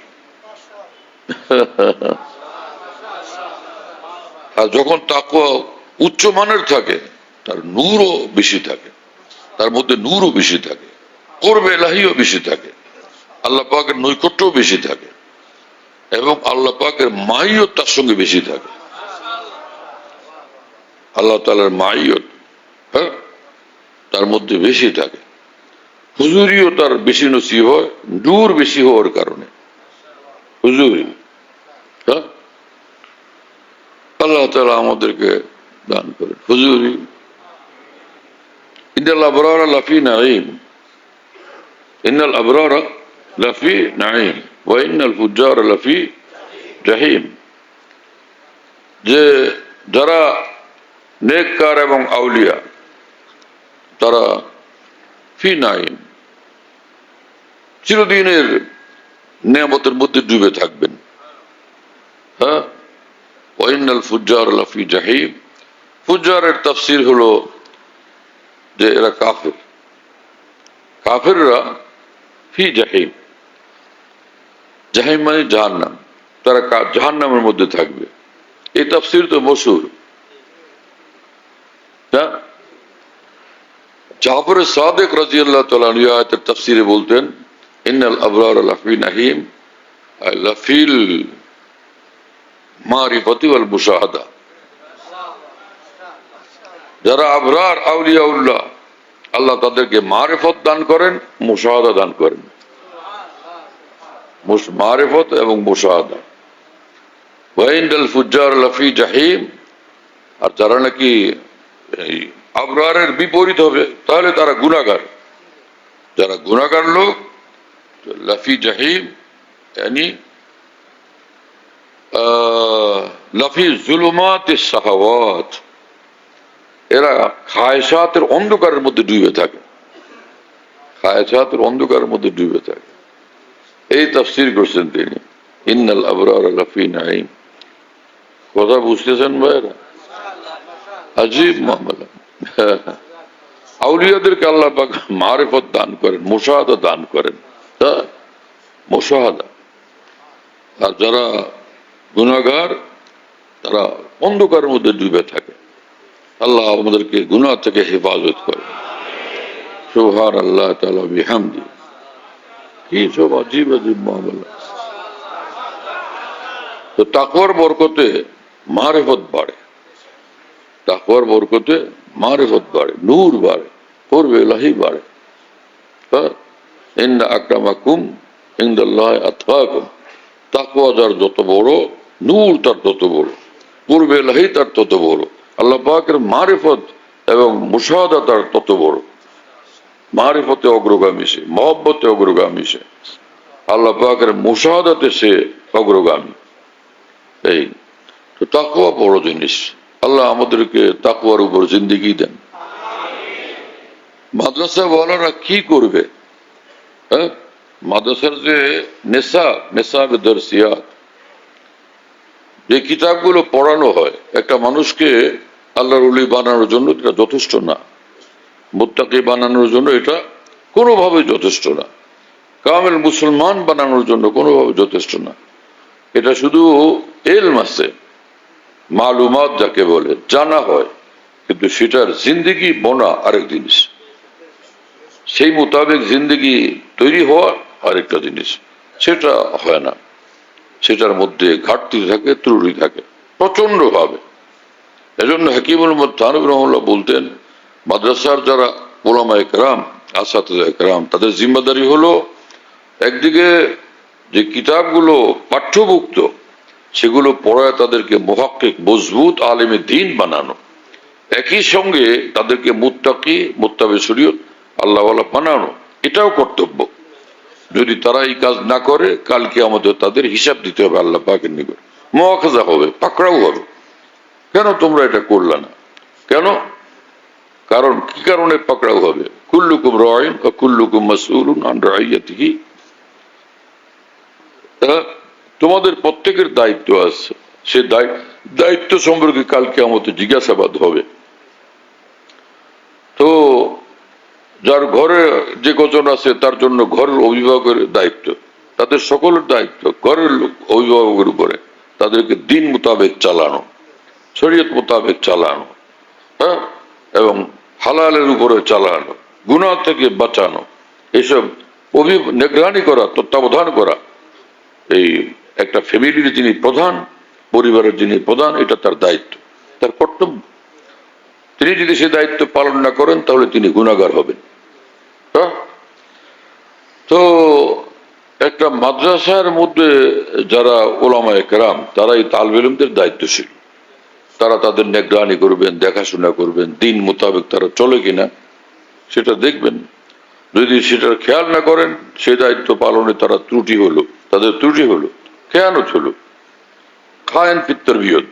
আর যখন তাকওয়া উচ্চ মানের থাকে তার নূরও বেশি থাকে, তার মধ্যে নূরও বেশি থাকে, করবে এলাহিও বেশি থাকে, আল্লাহ পাকের নৈকট্যও বেশি থাকে, এবং আল্লাহ পাকের মাইয়ত তার সঙ্গে বেশি থাকে। আল্লাহ তাআলার মাইয়ত, হ্যাঁ, তার মধ্যে বেশি থাকে। হুজুরিও তার বেশি নসিব হয়, নূর বেশি হওয়ার কারণে হুজুরি। হ্যাঁ, আল্লাহ তাআলা আমাদেরকে দান করেন হুজুরি। ইন্নাল আবরারা লাফি নাঈম, ইন্নাল আবরারা লাফি নাঈম ওয়া ইন্নাল ফুজ্জারা লাফি জাহিম। যে যারা নেককার এবং আউলিয়া তারা ফি নাঈম, চিরদিনের নিয়ামতের মধ্যে ডুবে থাকবেন। হ্যাঁ, ওয়া ইন্নাল ফুজ্জারা লাফি জাহিম। ফুজ্জারের তাফসীর হলো যে এরা কাফের, কাফেররা ফি জাহিম, জাহিম মানে জাহান্নাম, তারা জাহান্নামের মধ্যে থাকবে। এই তাফসীর তো মশহুর। জাফর সাদিক রাদিয়াল্লাহু তাআলা আনহু আয়াতের তাফসীরে বলতেন, ইন্নাল আবরার লাফি নাঈম লাফিল মারিফাতি ওয়াল মুশাহাদা। যারা আবরার আউলিয়াউল্লাহ আল্লাহ তাদেরকে মারিফত দান করেন, মুশাহাদা দান করেন। মারিফত এবং মুশাহাদা। ওয়া ইন্নাল ফুজ্জার লাফি জাহিম। আর যারা নাকি এই আবরারের বিপরীত হবে তাহলে তারা গুনাহগার। যারা গুনাহগার লোক লাফি জাহিম यानी লাফি যুলুমাতিস শাহাওয়াত, এরা খায়সাতের অন্ধকারের মধ্যে ডুবে থাকে, খায়সাতের অন্ধকারের মধ্যে ডুবে থাকে। এই তাফসীর করছেন তিনি, ইন্নাল আবরার লাফি নাঈম। কথা বুঝতেছেন ভাইরা? আজীব মামলা। আউলিয়াদেরকে আল্লাহ পাক মারিফত দান করেন, মুশাহাদা দান করেন, মুশাহাদা। আর যারা গুনাহগার তারা অন্ধকারের মধ্যে ডুবে থাকে। আল্লাহ আমাদেরকে গুনাহ থেকে হেফাজত করে। সুবহানাল্লাহ তাআলা বিহামদি। কি সব আজীব আজীব মামলা। তো তাকওয়ার বরকতে মারিফত বাড়ে, তাকওয়ার বরকতে মারিফত বাড়ে, নূর বাড়ে, কুরব ইলাহি বাড়ে। ইন্না আকরামাকুম ইনদাল্লাহি আতকাকুম। তাকওয়া যার যত বড়, নূর তার তত বড়, কুরব ইলাহি তার তত বড়, আল্লাহ পাকের মারিফত এবং মুশাহাদা তার তত বড়। মারিফতে অগ্রগামী সে, মহব্বতে অগ্রগামী সে, আল্লাহ পাকের মুশাহাদাতে সে অগ্রগামী। এই তো তাকওয়া বড় জিনিস। আল্লাহ আমাদেরকে তাকওয়ার উপর জিন্দেগি দেন। মাদ্রাসা ওয়ালারা কি করবে? হ্যাঁ, মাদ্রাসার যে নেশাব দরসিয়াত, যে কিতাবগুলো পড়ানো হয়, একটা মানুষকে আল্লাহর ওলি বানানোর জন্য এটা যথেষ্ট না, মুত্তাকি বানানোর জন্য এটা কোনোভাবে যথেষ্ট না, কামেল মুসলমান বানানোর জন্য কোনোভাবে যথেষ্ট না। এটা শুধু এলম আছে, মালুমাত যাকে বলে, জানা হয়, কিন্তু সেটার জিন্দেগি বনা আরেক জিনিস, সেই মোতাবেক জিন্দেগি তৈরি হওয়া আরেকটা জিনিস। সেটা হয় না, সেটার মধ্যে ঘাটতি থাকে, ত্রুটি থাকে প্রচন্ড ভাবে। এজন্য হাকিমুল উম্মত থানভী রাহিমাহুল্লাহ বলতেন, মাদ্রাসার যারা উলামায়ে কেরাম, আসাতিজায়ে কেরাম, তাদের জিম্মাদারি হলো একদিকে যে কিতাবগুলো পাঠ্যভুক্ত সেগুলো পড়ায় তাদেরকে মুহাক্কিক, মজবুত আলেমে দ্বীন বানানো, একই সঙ্গে তাদেরকে মুত্তাকি, মুত্তাবে শরীয়ত, আল্লাহওয়ালা বানানো, এটাও কর্তব্য। যদি তারা এই কাজ না করে, কালকে আমাদের তাদের হিসাব দিতে হবে আল্লাহ পাকের নিকট, মুআখাযা হবে, পাকড়াও হবে। কেন তোমরা এটা করলে না? কেন? কারণ কি কারণে পাকড়াও হবে? কুল্লুকুম রাইন ওয়া কুল্লুকুম মাসউলুন আন রাইয়াতিহি। তোমাদের প্রত্যেকের দায়িত্ব আছে, সে দায়িত্ব সম্পর্কে কালকে আমাদের জিজ্ঞাসাবাদ হবে। তো যার ঘরে যে কজন আছে তার জন্য ঘরের অভিভাবকের দায়িত্ব, তাদের সকলের দায়িত্ব ঘরের অভিভাবকের উপরে, তাদেরকে দিন মোতাবেক চালানো, শরীয়ত মোতাবেক চালানো, হ্যাঁ, এবং হালালের উপরে চালানো, গুনাহ থেকে বাঁচানো, এসব নিগরানি করা, তত্ত্বাবধান করা। এই একটা ফ্যামিলির যিনি প্রধান, পরিবারের যিনি প্রধান, এটা তার দায়িত্ব, তার কর্তব্য। তিনি যদি সে দায়িত্ব পালন না করেন তাহলে তিনি গুনাহগার হবেন। তো একটা মাদ্রাসার মধ্যে যারা উলামায়ে কেরাম, তারাই তালিবে ইলমদের দায়িত্বশীল। তারা তাদের নিগরানি করবেন, দেখাশোনা করবেন, দিন মোতাবেক তারা চলে কিনা সেটা দেখবেন। যদি সেটার খেয়াল না করেন, সে দায়িত্ব পালনে তারা ত্রুটি হলো, তাদের ত্রুটি হলো, খেয়ানত হলো, খায়েন ফিত তারবিয়ত,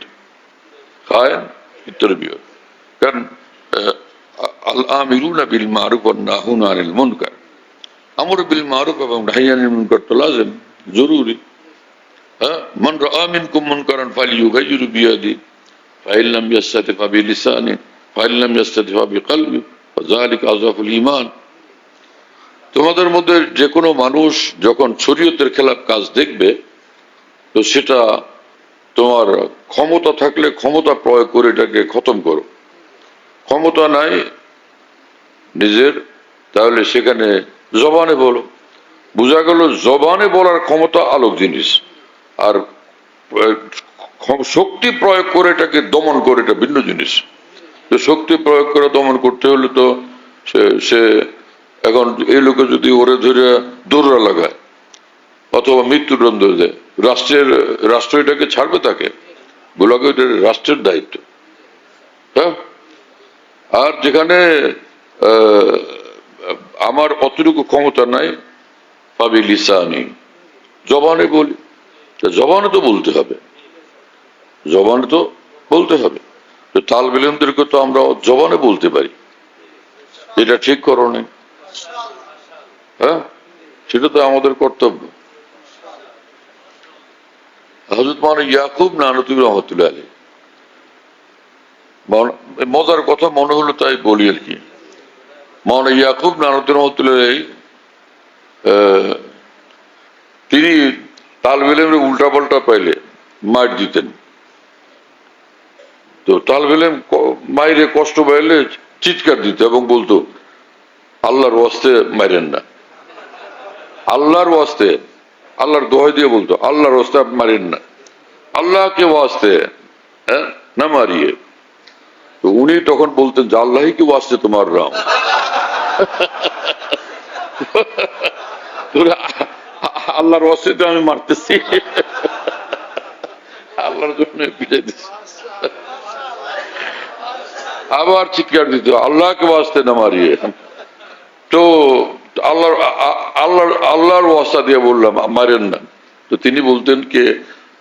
খায়েন ফিত তারবিয়ত। কারণ আল আমিরুনা বিল মারুফ ওয়ান নাহুনা আনিল মুনকার, আমর বিল মারুফ এবং নাহি আনিল মুনকার তো লাজিম, জরুরি। হ্যাঁ, মান রাআ মিনকুম মুনকারান ফালিয়ুগাইয়িরহু বিয়াদিহি ফাইন লাম ইয়াস্তাতি ফাবিলিসানিহি ফাইন লাম ইয়াস্তাতি ফাবিকলবিহি ওয়া যালিকা আযফুল ঈমান। তোমাদের মধ্যে যে কোনো মানুষ যখন শরীয়তের খেলাফ কাজ দেখবে, তো সেটা তোমার ক্ষমতা থাকলে ক্ষমতা প্রয়োগ করে এটাকে খতম করো, ক্ষমতা নাই নিজের, তাহলে সেখানে জবানে বলো। বোঝা গেল জবানে বলার ক্ষমতা আলোক জিনিস, আর শক্তি প্রয়োগ করে এটাকে দমন করে এটা ভিন্ন জিনিস। তো শক্তি প্রয়োগ করে দমন করতে হলে তো সে এখন এই লোকে যদি ওরে ধরে দৌড়া লাগায় অথবা মৃত্যুদণ্ড দেয়, রাষ্ট্র এটাকে ছাড়বে? তাকে বলাকে এটা রাষ্ট্রের দায়িত্ব। হ্যাঁ, আর যেখানে আমার অতটুকু ক্ষমতা নাই, পাবি লিসানি, জবানে বলি। জবানে তো বলতে হবে, জবানে তো বলতে হবে। তো তালিবে ইলমদেরকে তো আমরা জবানে বলতে পারি, এটা ঠিক করো নাই, হ্যাঁ, সেটা তো আমাদের কর্তব্য। হযরত মাওলানা ইয়াকুব নানুতুবি রহমাতুল্লাহ আলাইহি, মজার কথা মনে হলো তাই বলি আর কি। মাওলানা ইয়াকুব নানুতুবি রহমাতুল্লাহ আলাইহি তিনি তালিবে ইলমের উল্টা পাল্টা পাইলে মার দিতেন। তো তালিবে ইলম মাইরে কষ্ট পাইলে চিৎকার দিত এবং বলতো, আল্লাহর ওয়াস্তে মারেন না, আল্লাহর ওয়াস্তে, আল্লাহর দোহাই দিয়ে বলতো, আল্লাহর ওয়াস্তে মারেন না, আল্লাহকে ওয়াস্তে না মারিয়ে। তো উনি তখন বলতেন যে আল্লাহই কি ওয়াস্তে তোমার রাম, আল্লাহর ওয়াস্তে আমি মারতেছি, আল্লাহর জন্য পিটাই দিচ্ছি। আবার চিৎকার দিত, আল্লাহকে ওয়াস্তে না মারিয়ে। তো আল্লাহর ওয়াস্তা দিয়ে বললাম মারেন না। তো তিনি বলতেন কে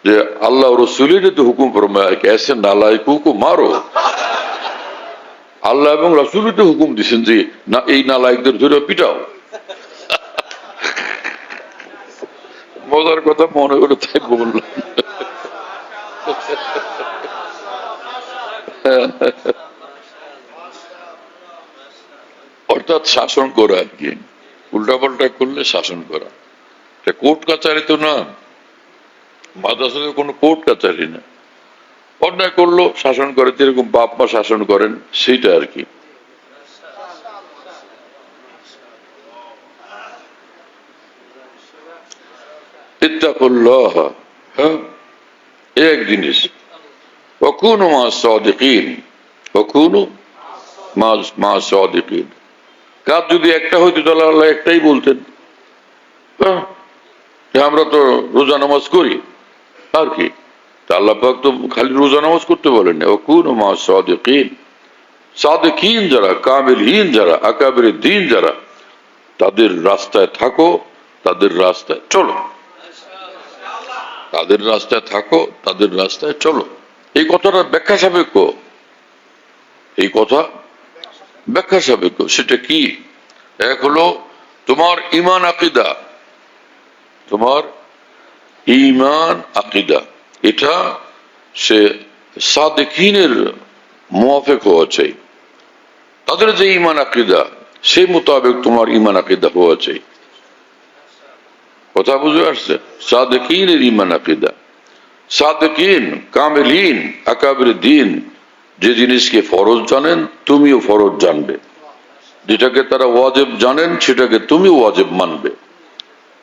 যে আল্লাহ রসুলের তো হুকুম ফরমায়া कि ऐसे नालायकों को मारो, আল্লাহ এবং রাসূল তো হুকুম দিয়েছেন যে না, এই নালায়েকদের ধরে পিটাও। মজার কথা মনে হলো তাই বললাম। অর্থাৎ শাসন করা আর কি, উল্টা পাল্টা করলে শাসন করা। কোর্ট কাচারি তো না, মাদ্রাসাতে কোনো কোর্ট কাছারি না। অন্যায় করলো শাসন করে, যেরকম বাপ মা শাসন করেন সেইটা আর কি। ইত্তাকুল্লাহ, হ্যাঁ, এক জিনিস। ওয়াকুনু মা সাদিকিন, ওয়াকুনু মা সাদিকিন। কাজ যদি একটা হইতো তাহলে আল্লাহ একটাই বলতেন, হ্যাঁ, যে আমরা তো রোজা নামাজ করি, আর কি। তা আল্লাহ পাক তো খালি রোজা নামাজ করতে বলেন না, ওয়াকুনু মা সাদিকিন। সাদিকিন যারা, কামিলহীন যারা, আকাবির দ্বীন যারা, তাদের রাস্তায় থাকো, তাদের রাস্তায় চলো, তাদের রাস্তায় থাকো, তাদের রাস্তায় চলো। এই কথাটা ব্যাখ্যা সাপেক্ষ, এই কথা ব্যাখ্যা সাপেক্ষ। সেটা কি? এক হলো তোমার ঈমান আকীদা, তোমার ঈমান আকীদা, এটা সে সাদিকিনের মুওয়াফিক হওয়া চাই। তাদের যে ঈমান আকীদা সেই মোতাবেক তোমার ঈমান আকীদা হওয়া চাই। কথা বুঝে আসছে? সাদিকিনের ঈমান আকীদা, সাদিকিন কামিলিন আকাবির দ্বীন যে জিনিসকে ফরজ জানেন তুমিও ফরজ জানবে, যেটাকে তারা ওয়াজিব জানেন সেটাকে তুমি ওয়াজিব মানবে,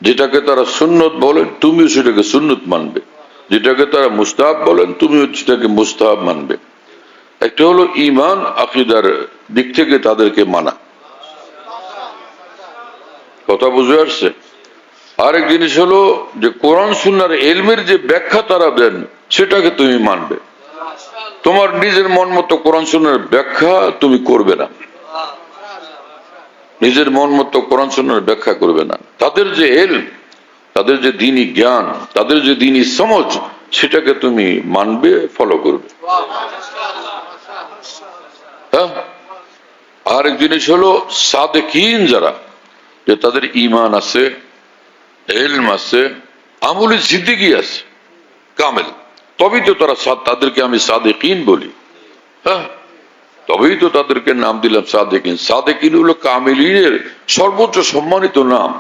যেটাকে তারা সুন্নত বলেন তুমিও সেটাকে সুন্নত মানবে, যেটাকে তারা মুস্তাহাব বলেন তুমিও সেটাকে মুস্তাহাব মানবে। একটা হলো ঈমান আকীদার দিক থেকে তাদেরকে মানা। কথা বুঝে আসছে? আরেক জিনিস হলো যে কোরআন সুন্নাহর ইলমের যে ব্যাখ্যা তারা দেন সেটাকে তুমি মানবে। তোমার নিজের মন মতো কোরআন সুন্নাহর ব্যাখ্যা তুমি করবে না, নিজের মন মতো কোরআন সুন্নাহর ব্যাখ্যা করবে না। তাদের যে ইলম, তাদের যে দ্বীনি জ্ঞান, তাদের যে দ্বীনি সমঝ, সেটাকে তুমি মানবে, ফলো করবে। হ্যাঁ, আরেক জিনিস হলো সাদিকিন যারা, যে তাদের ঈমান আছে, ইলম আছে, আমলি সিদ্দিকি আছে কামেল, তবেই তো তারা, তাদেরকে আমি সাদিকিন বলি। হ্যাঁ, তবেই তো তাদেরকে নাম দিলাম সাদিকিন। সাদিকিন হলো কামিলিনের সর্বোচ্চ সম্মানিত নাম,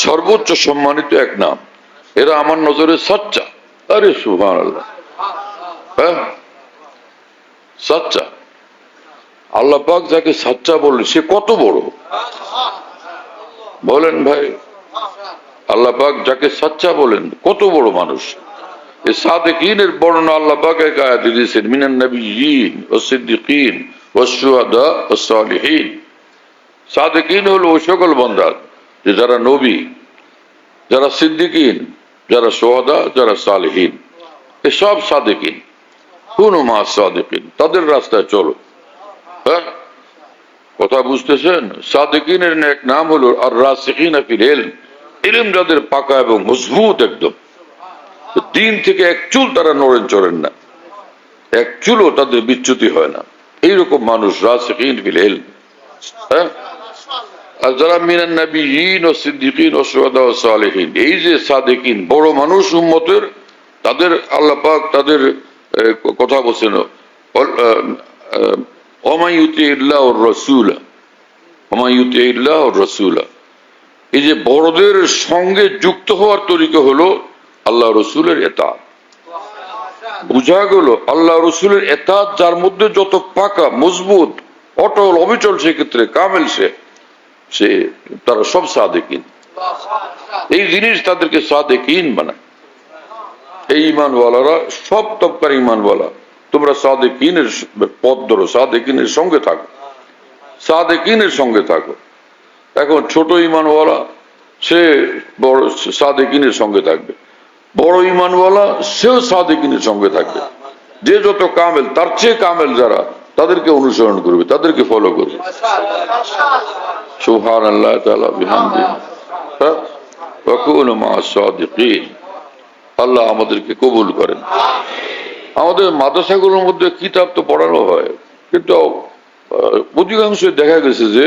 সর্বোচ্চ সম্মানিত এক নাম। এরা আমার নজরে সাচ্চা। আরে সুবহানাল্লাহ, হ্যাঁ, সাচ্চা। আল্লাহ পাক যাকে সাচ্চা বললেন সে কত বড়, বলেন ভাই। আল্লাহ পাক যাকে সাচ্চা বলেন কত বড় মানুষ। এই সাদিকিনের বর্ণনা আল্লাহ পাক এক আয়াতে দিয়েছেন, মিনান নাবিয়্যিন ওয়াস সিদ্দিকিন ওয়াস শুহাদা ওয়াস সালিহিন। সাদিকিন হলো ওই সকল বান্দা যে যারা নবী, যারা সিদ্দিকিন, যারা শুহাদা, যারা সালিহিন, এসব সাদিকিন। কুনু মা সাদিকিন, তাদের রাস্তায় চলো। হ্যাঁ, কথা বুঝতেছেন? সাদিকিনের এক নাম হলো আর রাসিখিনা ফিল ইলম, ইলম যাদের পাকা এবং মজবুত একদম, দিন থেকে এক চুল তারা নড়েন চড়েন না, এক চুলও তাদের বিচ্যুতি হয় না, এইরকম মানুষ রাসিখিন ফিল ইলম। হ্যাঁ, আর যারা মিনান নাবিয়্যিন ও সিদ্দিকিন ও শুহাদা ও সালিহিন, এই যে সাদিকিন বড় মানুষ উম্মতের, তাদের আল্লাহ পাক তাদের কথা বলছেন, ওমা ইউতিইল্লাহ ওয়ার রাসূল, ওমা ইউতিইল্লাহ ওয়ার রাসূল। এই যে বড়দের সঙ্গে যুক্ত হওয়ার তরিকা হলো আল্লাহ রসুলের এতাত। বুঝা গেল আল্লাহ রসুলের এতাত যার মধ্যে যত পাকা, মজবুত, অটল, অবিচল, সেক্ষেত্রে কামেল, সে তারা সব সাদিকিন। এই জিনিস তাদেরকে সাদিকিন বানায়। এই ঈমানওয়ালারা সব তবকার ঈমানওয়ালা, তোমরা সাদিকিনের পথ ধরো, সাদিকিনের সঙ্গে থাকো, সাদিকিনের সঙ্গে থাকো। এখন ছোট ঈমানওয়ালা সে বড় সাদিকিনের সঙ্গে থাকবে, বড় ঈমানওয়ালা সেও সাদিকিনের সঙ্গে থাকবে। যে যত কামেল, তার চেয়ে কামেল যারা, তাদেরকে অনুসরণ করবে, তাদেরকে ফলো করবে। সুবহানাল্লাহ তাআলা বিহামদিহি ওয়া কুনু মা'আস সাদিকিন। আল্লাহ আমাদেরকে কবুল করেন। আমাদের মাদ্রাসাগুলোর মধ্যে কিতাব তো পড়ানো হয়, কিন্তু অধিকাংশ দেখা গেছে যে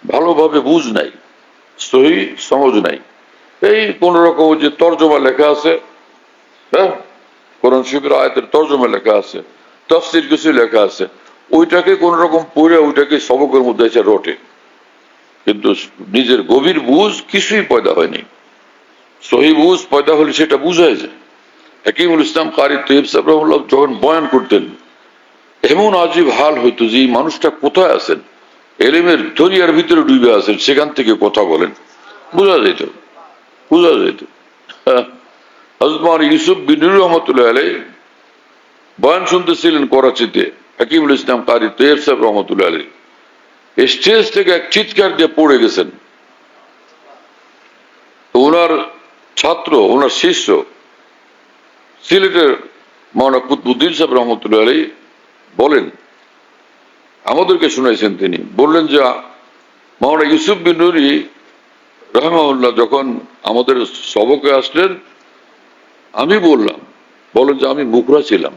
ভালোভাবে বুঝ নাই, সহি সমঝ নাই। এই কোন রকম যে তর্জমা লেখা আছে, হ্যাঁ, কোরআন শরীফের আয়াতের তর্জমা লেখা আছে, তাফসীর কিছু লেখা আছে, ওইটাকে কোন রকম পড়ে ওইটাকে সবকের মধ্যে এসে রটে, কিন্তু নিজের গভীর বুঝ কিছুই পয়দা হয়নি। সহি বুঝ পয়দা হলে সেটা বুঝায় যায়। হাকিমুল ইসলাম কারি তৈয়ব সাহেব রাহিমাহুল্লাহ যখন বয়ান করতেন, এমন আজীব হাল হইতো যে এই মানুষটা কোথায় আছেন, এলেমের দরিয়ার ভিতরে ডুবে আছেন, সেখান থেকে কথা বলেন, বোঝা যেত, বোঝা যেত। হযরত মাওলানা ইউসুফ বিন নূর রহমাতুল্লাহ আলাইহি বয়ান শুনতেছিলেন করাচিতে, হাকিমুল ইসলাম কারি তৈয়ব সাহেব রহমাতুল্লাহ আলাইহি স্টেজ থেকে এক চিৎকার দিয়ে পড়ে গেছেন। ওনার ছাত্র, ওনার শিষ্য সিলেটের মাওলানা কুতবুদ্দিন সাহেব রহমতুল্লাহ আলাইহি বলেন, আমাদেরকে শুনাইছেন, তিনি বললেন যে মাওলানা ইউসুফ বিন নুরি রাহিমাহুল্লাহ যখন আমাদের সবকে আসলেন, আমি বললাম, বলেন যে আমি মুখরা ছিলাম,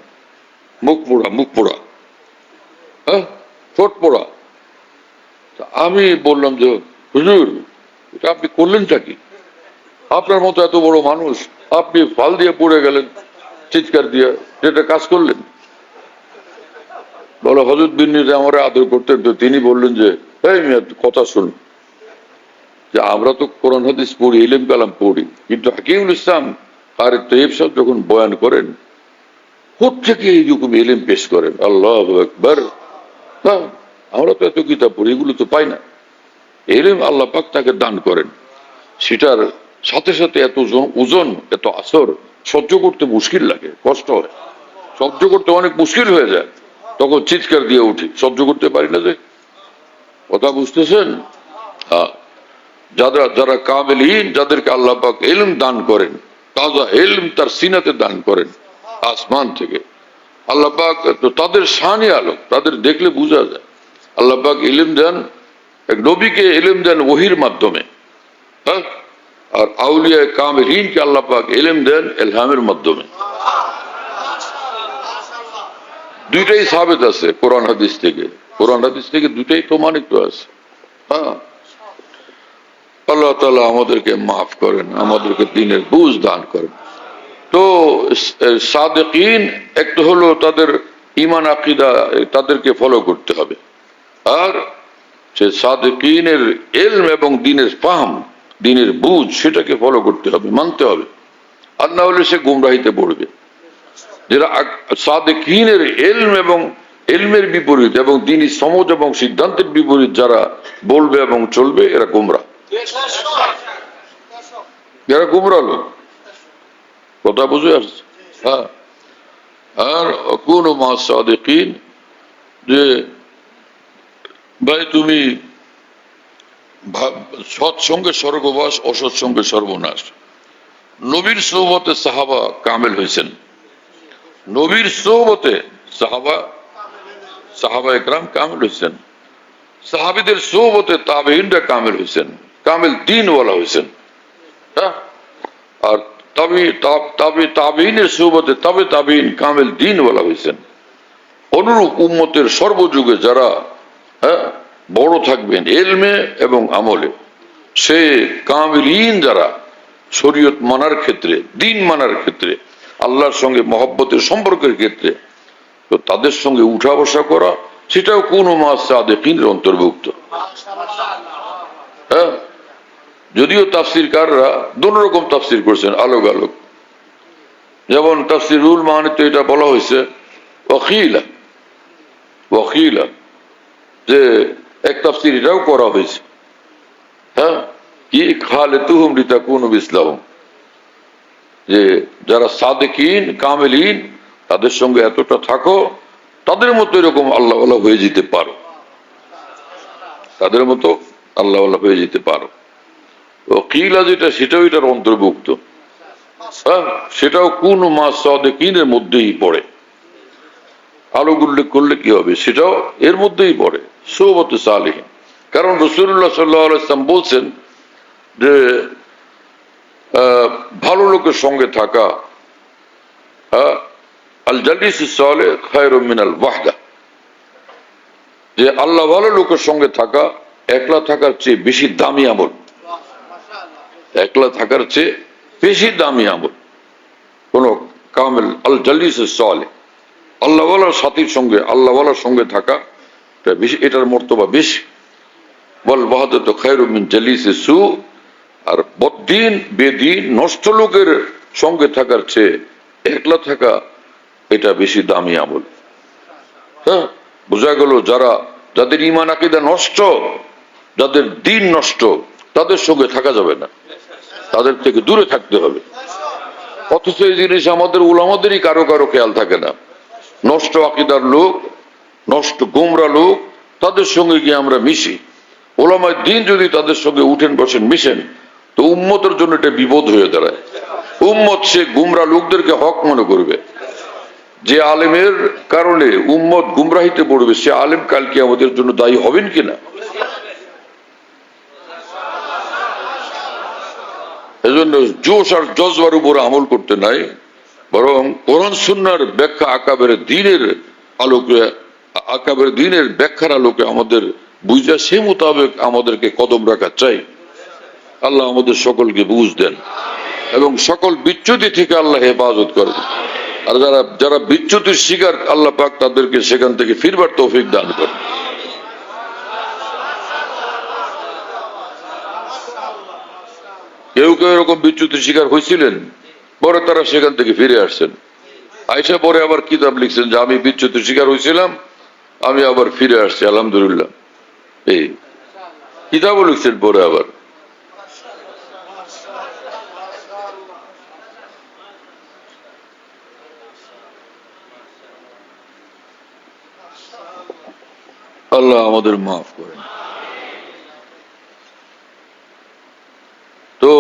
মুখ পোড়া, হ্যাঁ, ঠোঁট পোড়া। আমি বললাম যে হুজুর, এটা আপনি করলেনটা কি? আপনার মতো এত বড় মানুষ, আপনি ফাল দিয়ে পড়ে গেলেন চিৎকার দিয়ে, যেটা কাজ করলেন। বলে হযরত বিন নুরি আমার আদর করতেন, তো তিনি বললেন যে এই মিয়া কথা শুন, যে আমরা তো কোরআন হাদিস পড়ি, ইলম কালাম পড়ি, কিন্তু হাকিমুল ইসলাম কারি তৈয়ব সাহেব যখন বয়ান করেন, কোত্থেকে এইরকম ইলম পেশ করেন, আল্লাহু আকবার। আমরা তো এত কিতাব পড়ি, এগুলো তো পাই না। ইলম আল্লাহ পাক তাকে দান করেন, সেটার সাথে সাথে এত ওজন, এত আসর সহ্য করতে মুশকিল লাগে, কষ্ট হয়, সহ্য করতে অনেক মুশকিল হয়ে যায়। তখন চিৎকার দিয়ে উঠি, সহ্য করতে পারি না। যে কথা বুঝতেছেন? হ্যাঁ, যারা কামেলিন, যাদেরকে আল্লাহ পাক ইলম দান করেন, তাজা ইলম তার সিনাতে দান করেন আসমান থেকে, আল্লাহ পাক তো তাদের শানে আলোক, তাদের দেখলে বোঝা যায়। আল্লাহ পাক ইলম দেন, এক নবীকে ইলম দেন ওহির মাধ্যমে, হ্যাঁ, আর আউলিয়া কামেলিনকে আল্লাহ পাক ইলম দেন ইলহামের মাধ্যমে। দুইটাই সাবিত আছে কোরআন হাদিস থেকে, কোরআন হাদিস থেকে দুইটাই প্রমাণিত আছে। হ্যাঁ, আল্লাহ তাআলা আমাদেরকে মাফ করেন, আমাদেরকে দ্বীনের বুঝ দান করেন। তো সাদিকিন একটা হলো তাদের ঈমান আকীদা, তাদেরকে ফলো করতে হবে, আর সে সাদিকিনের ইলম এবং দ্বীনের ফাহম, দ্বীনের বুঝ, সেটাকে ফলো করতে হবে, মানতে হবে, আর না হলে সে গুমরাহিতে পড়বে। যারা সাদিকিনের ইলম এবং ইলমের বিপরীত এবং দ্বীনি সমঝ এবং সিদ্ধান্তের বিপরীত যারা বলবে এবং চলবে, এরা গুমরাহ, এরা গুমরাহ লোক। কথা বুঝে আসছে? হ্যাঁ। আর কোন মা সাদিকিন, যে ভাই তুমি সৎসঙ্গে স্বর্গবাস, অসৎসঙ্গে সর্বনাশ। নবীর সোহবতে সাহাবা কামেল হয়েছেন, নবীর সোহবতে সাহাবা একরাম কামেল হয়েছেন, সাহাবীদের সোহবতে তাবেঈনরা কামেল হয়েছেন, কামেল দ্বীনওয়ালা হয়েছেন। হ্যাঁ, আর তাবেঈনের সোহবতে তাবেঈন কামেল দ্বীনওয়ালা হয়েছেন। অনুরূপ উম্মতের সর্বযুগে যারা বড় থাকবেন ইলমে এবং আমলে, সে কামিলিন যারা শরীয়ত মানার ক্ষেত্রে, দ্বীন মানার ক্ষেত্রে, আল্লাহর সঙ্গে মহব্বতের সম্পর্কের ক্ষেত্রে, তো তাদের সঙ্গে উঠা বসা করা, সেটাও কোন মা সাদিকিনের অন্তর্ভুক্ত। হ্যাঁ, যদিও তাফসীরকাররা দুই রকম তাফসীর করেছেন, আলোক আলোক। যেমন তাফসীরুল মাআনিতে এটা বলা হয়েছে ওয়াকিলা, যে এক তাফসীর এটাও করা হয়েছে, হ্যাঁ, কি খালিতুহুম লিতাকুনু বিসলাহুম, যে যারা সাদিকিন কামিলিন, তাদের সঙ্গে এতটা থাকো, তাদের মতো এরকম আল্লাহওয়ালা হয়ে যেতে পারো, তাদের মতো আল্লাহওয়ালা হয়ে যেতে পারো। ওয়াকিলা যেটা, সেটাও এটার অন্তর্ভুক্ত। হ্যাঁ, সেটাও কোন মা সাদিকিনের মধ্যেই পড়ে। আলোক উল্লেখ করলে কি হবে, সেটাও এর মধ্যেই পড়ে, সোহবতে সালেহীন। কারণ রাসূলুল্লাহ সাল্লাল্লাহু আলাইহি ওয়াসাল্লাম বলছেন যে ভালো লোকের সঙ্গে থাকা, আল জালিসুস সালেহ খায়রুম মিনাল ওয়াহদা, যে আল্লাহ ভালো লোকের সঙ্গে থাকা একলা থাকার চেয়ে বেশি দামি আমল, একলা থাকার চেয়ে বেশি দামি আমল কোন কামেল। আল জালিসুস সালেহ, আল্লাহওয়ালার সাথীর সঙ্গে, আল্লাহওয়ালার সঙ্গে থাকা বেশি, এটার মর্তবা বেশি। ওয়াল ওয়াহদাতু খায়রুম মিন জালিসিস সু, আর বদ্দিন বেদিন নষ্ট লোকের সঙ্গে থাকার চেয়ে একলা থাকা এটা বেশি দামি আমল। হ্যাঁ, বোঝা গেল যাদের ঈমান আকীদা নষ্ট, যাদের দিন নষ্ট, তাদের সঙ্গে থাকা যাবে না, তাদের থেকে দূরে থাকতে হবে। অথচ এই জিনিস আমাদের উলামাদেরই কারো কারো খেয়াল থাকে না। নষ্ট আকীদার লোক, নষ্ট গোমরা লোক, তাদের সঙ্গে গিয়ে আমরা মিশি। ওলামায়ে দ্বীন যদি তাদের সঙ্গে উঠেন বসেন মিশেন, তো উম্মতের জন্য এটা বিপদ হয়ে দাঁড়ায়। উম্মত সে গুমরা লোকদেরকে হক মনে করবে। যে আলেমের কারণে উম্মত গুমরাহিতে পড়বে, সে আলেম কালকে আমাদের জন্য দায়ী হবেন কিনা? এজন্য জোশ আর জজবার উপর আমল করতে নাই, বরং কোরআন সুন্নাহর ব্যাখ্যা আকাবের দ্বীনের আলোকে, আকাবের দ্বীনের ব্যাখ্যার আলোকে আমাদের বুঝা সে মোতাবেক আমাদেরকে কদম রাখা চাই। আল্লাহ আমাদের সকলকে বুঝ দেন এবং সকল বিচ্যুতি থেকে আল্লাহ হেফাজত করেন। আর যারা বিচ্যুতির শিকার, আল্লাহ পাক তাদেরকে সেখান থেকে ফিরবার তৌফিক দান করেন। কেউ কেউ এরকম বিচ্যুতির শিকার হয়েছিলেন, পরে তারা সেখান থেকে ফিরে আসছেন। আয়সা পরে আবার কিতাব লিখছেন যে আমি বিচ্যুতির শিকার হয়েছিলাম, আমি আবার ফিরে আসছি, আলহামদুলিল্লাহ। এই কিতাবও লিখছেন পরে আবার। আল্লাহ আমাদের মাফ করেন। তো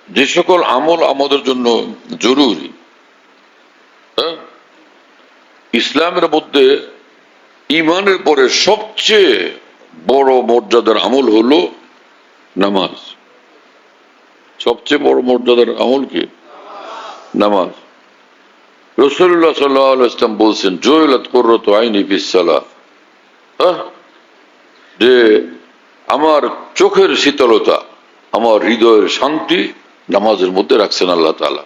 যে সকল আমল আমাদের জন্য জরুরি, হ্যাঁ, ইসলামের মধ্যে ঈমানের পরে সবচেয়ে বড় মর্যাদার আমল হলো নামাজ। সবচেয়ে বড় মর্যাদার আমল কি? নামাজ। রাসূলুল্লাহ সাল্লাল্লাহু আলাইহি ওয়াসাল্লাম বলছেন, জুইলাত কুররাতু আইনি ফিস সালাহ, যে আমার চোখের শীতলতা, আমার হৃদয়ের শান্তি নামাজের মধ্যে রাখছেন আল্লাহ তাআলা।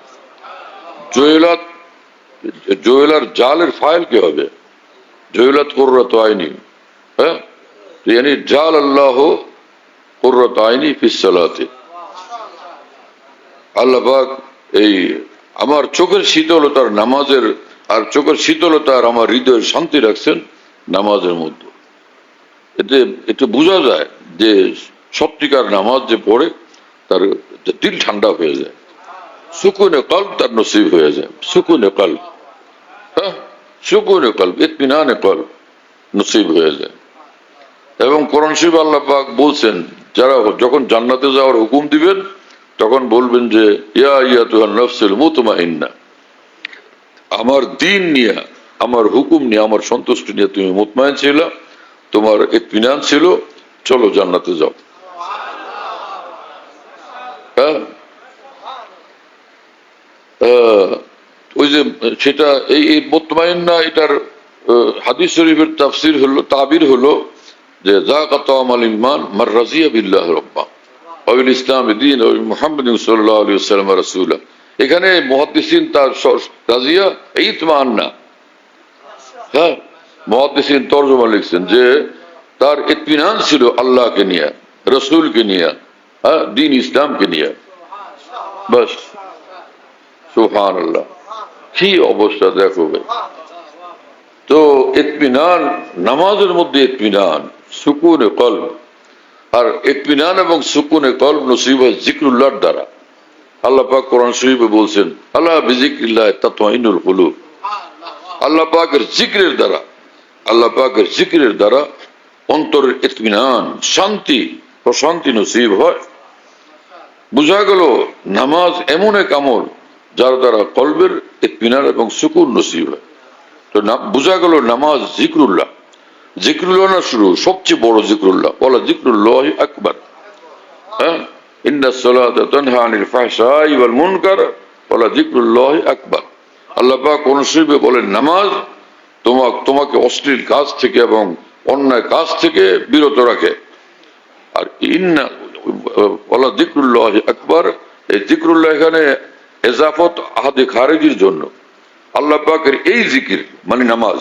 জুয়েলার জালের ফাইল কি হবে? জুইলাত কুররাতু আইনি, হ্যাঁ, यानी জাল আল্লাহ কুররাতু আইনি ফিস সালাতি। আল্লাহ পাক এই আমার চোখের শীতলতার নামাজের, আর চোখের শীতলতার আমার হৃদয়ের শান্তি রাখছেন নামাজের মধ্যে। এতে একটু বোঝা যায় যে সত্যিকার নামাজ যে পড়ে তার দিল ঠান্ডা হয়ে যায়, সুকুনে কলব তার নসিব হয়ে যায়। সুকুনে কলব, হ্যাঁ, সুকুনে কলব, ইতমিনানে কলব নসিব হয়ে যায়। এবং কোরআন শরীফে আল্লাহ পাক বলছেন, যারা যখন জান্নাতে যাওয়ার হুকুম দিবেন তখন বলবেন যে ইয়া আইয়াতুহান নাফসুল মুতমাইন্নাহ, আমার দ্বীন নিয়ে, আমার হুকুম নিয়ে, আমার সন্তুষ্টি নিয়ে তুমি মুতমাইন ছিল, তোমার ইতমিনান ছিল, চলো জান্নাতে যাও। হ্যাঁ, ওই যে সেটা এই মুতমাইন্না, এটার হাদিস শরীফের তাফসীর হলো, তাবির হলো যে যাকাত আমাল ঈমান মান রাজিয়া বিল্লাহি রাব্বা ওয়া বিল ইসলামি দীন ওয়া মুহাম্মাদিন সাল্লাল্লাহু আলাইহি ওয়াসাল্লাম রাসূলা। এখানে মুহাদ্দিসিন তার রাজিয়া ইতমান্না, হ্যাঁ, মুহাদ্দিসিন তরজমা লিখছেন যে তার ইতমিনান ছিল আল্লাহকে নিয়ে, রাসূলকে নিয়ে, হ্যাঁ, দ্বীন ইসলামকে নিয়ে। বাস, সুবহানাল্লাহ, কি অবস্থা দেখো ভাই। তো ইতমিনান, নামাজের মধ্যে ইতমিনান, সুকুনে কলব। আর ইতমিনান এবং সুকুনে কলব নসিব হয় জিকরুল্লাহর দ্বারা। আল্লাহ পাক কোরআন শরীফে বলছেন, আলা বিজিক্রিল্লাহি তাতমাইন্নুল কুলুব। আল্লাহ পাকের জিকিরের দ্বারা, আল্লাহ পাকের জিকিরের দ্বারা অন্তরের ইতমিনান, শান্তি, প্রশান্তি নসিব হয়। বোঝা গেল নামাজ এমন এক আমল যার দ্বারা কলবের ইতমিনান এবং সুকুন নসিব হয়। তো বোঝা গেল নামাজ জিকরুল্লাহ। জিকরুল্লাহ না শুরু, সবচেয়ে বড় জিকরুল্লাহ, ওয়ালা জিকরুল্লাহি আকবার। হ্যাঁ, ইন্নাস সালাতা তানহা আনিল ফাহশাই ওয়াল মুনকার ওয়ালা জিকরুল্লাহি আকবার। আল্লাহ পাক কোরআন শরীফে বলেন, নামাজ তোমাকে অশ্লীল কাজ থেকে এবং অন্যায় কাজ থেকে বিরত রাখে। আর ইন্না ওয়ালা জিকরুল্লাহি আকবার, এই জিকরুল্লাহ এখানে এজাফত আহাদে খারিজির জন্য। আল্লাহ পাকের এই জিকির মানে নামাজ,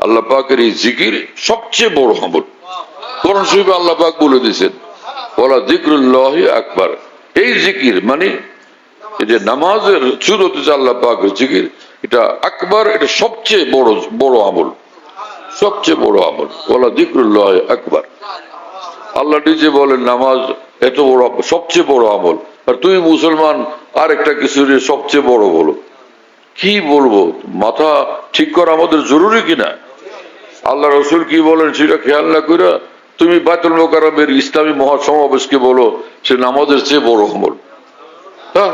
আল্লাহ পাকের এই জিকির সবচেয়ে বড় আমল। কোরআন শরীফে আল্লাহ পাক বলে দিয়েছেন, ওয়ালা যিকরুল্লাহি আকবার। এই জিকির মানে এই যে নামাজের সুরত যে আল্লাহ পাকের জিকির, এটা আকবার, এটা সবচেয়ে বড় বড় আমল, সবচেয়ে বড় আমল। ওয়ালা যিকরুল্লাহি আকবার। আল্লাহ নিজে বলেন নামাজ এত বড়, সবচেয়ে বড় আমল, আর তুমি মুসলমান আর একটা কিছু সবচেয়ে বড় বলো। কি বলবো? মাথা ঠিক করা আমাদের জরুরি কিনা? আল্লাহ রসুল কি বলেন সেটা খেয়াল না করে তুমি বাইতুল মোকাররমের ইসলামী মহাসমাবেশকে বলো সে নামাজের চেয়ে বড় আমল। হ্যাঁ,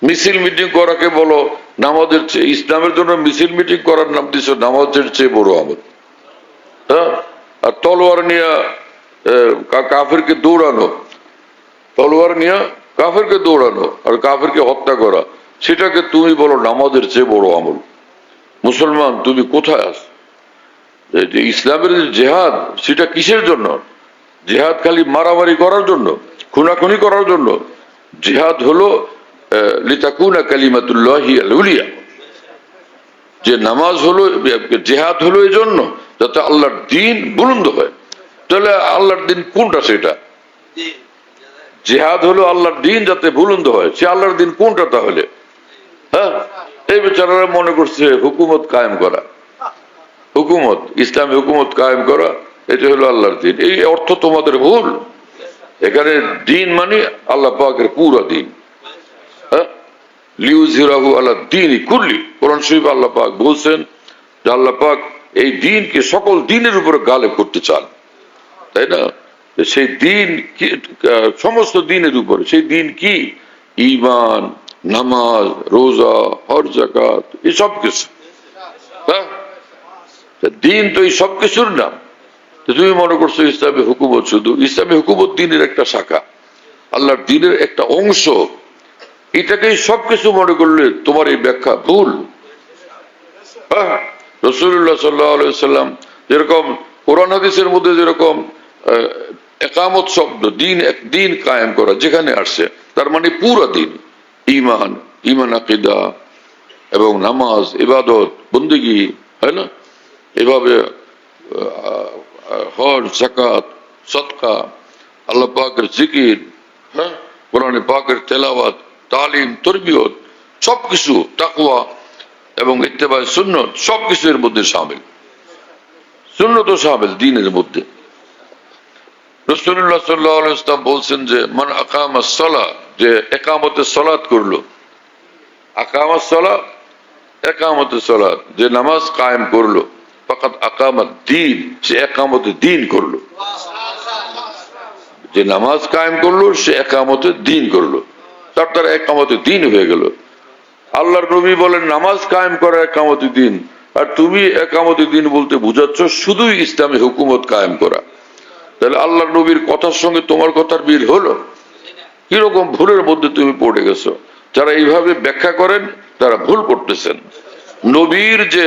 মিছিল মিটিং করাকে বলো নামাজের চেয়ে, ইসলামের জন্য মিছিল মিটিং করার নাম দিচ্ছ নামাজের চেয়ে বড় আমল। হ্যাঁ, আর তলোয়ার নিয়ে কাফেরকে দৌড়ানো, তলোয়ার নিয়ে কাফেরকে দৌড়ানো আর কাফেরকে হত্যা করা, সেটাকে তুমি বলো নামাজের চেয়ে বড় আমল। মুসলমান তুমি কোথায় আস? ইসলামের জেহাদ সেটা কিসের জন্য? জেহাদ খালি মারামারি করার জন্য, খুনাখুনি করার জন্য? জেহাদ হলো লিতাকুনা কালিমাতুল্লাহি আল-উলিয়া। যে নামাজ হলো, জেহাদ হলো এই জন্য যাতে আল্লাহর দ্বীন বুলন্দ হয়। তাহলে আল্লাহর দ্বীন কোনটা? সেটা জেহাদ হলো আল্লাহর দ্বীন যাতে বুলন্দ হয়, সে আল্লাহর দ্বীন কোনটা তাহলে? হ্যাঁ, এই বেচারারা মনে করছে হুকুমত কায়েম করা, হুকুমত, ইসলামী হুকুমত কায়েম করা, এটা হলো আল্লাহর দ্বীন। এই অর্থ তোমাদের ভুল। এখানে দ্বীন মানে আল্লাহ পাকের পুরো দ্বীন। হ্যাঁ, লিউযহিরাহু আলা দ্বীনি কুল্লি। কোরআন শরীফ আল্লাহ পাক বলছেন যে আল্লাহ পাক এই দ্বীনকে সকল দ্বীনের উপরে গালেব করতে চান, তাই না? সেই দ্বীন কি? সমস্ত দ্বীনের উপরে। সেই দ্বীন কি? ঈমান, নামাজ, রোজা, হজ, যাকাত, এই সব কিছু। হ্যাঁ, দ্বীন তো এই সব কিছুর নাম। তুমি মনে করছো ইসলামী হুকুমত শুধু? ইসলামী হুকুমত দ্বীনের একটা শাখা, আল্লাহর দ্বীনের একটা অংশ। এটাকেই সবকিছু মনে করলে তোমার এই ব্যাখ্যা ভুল। হ্যাঁ, রাসূলুল্লাহ সাল্লাল্লাহু আলাইহি ওয়াসাল্লাম যেরকম কোরআন হাদিসের মধ্যে যেরকম একামত শব্দ, দ্বীন কায়েম করা যেখানে আসছে, তার মানে পুরো দ্বীন, ঈমান, ঈমান আকীদা এবং নামাজ, ইবাদত, বন্দেগী, হয় না? এভাবে হজ, যাকাত, সদকা, আল্লাহ পাকের জিকির, হ্যাঁ, কোরআন পাকের তেলাওয়াত, তালিম, তরবিয়ত, সবকিছু, তাকওয়া এবং ইত্তেবায়ে সুন্নাত, সবকিছু এর মধ্যে শামিল। সুন্নাতও শামিল দ্বীনের মধ্যে। রাসূলুল্লাহ সাল্লাল্লাহু আলাইহি ওয়াসাল্লাম বলছেন যে মান আকামাস সালাত, যে ইকামতে সালাত করলো, আকামাস সালাত, ইকামতে সালাত, যে নামাজ কায়েম করলো, ফাকাদ আকামাদ দ্বীন, সে ইকামতে দ্বীন করলো। যে নামাজ কায়েম করলো সে ইকামতে দ্বীন করলো, তার দ্বারা ইকামতে দ্বীন হয়ে গেল। আল্লাহর নবী বলেন নামাজ কায়েম করা ইকামতে দ্বীন, আর তুমি ইকামতে দ্বীন বলতে বুঝাচ্ছ শুধুই ইসলামী হুকুমত কায়েম করা। তাহলে আল্লাহর নবীর কথার সঙ্গে তোমার কথার মিল হলো? কিরকম ভুলের মধ্যে তুমি পড়ে গেছো? যারা এইভাবে ব্যাখ্যা করেন তারা ভুল করতেছেন। নবীর যে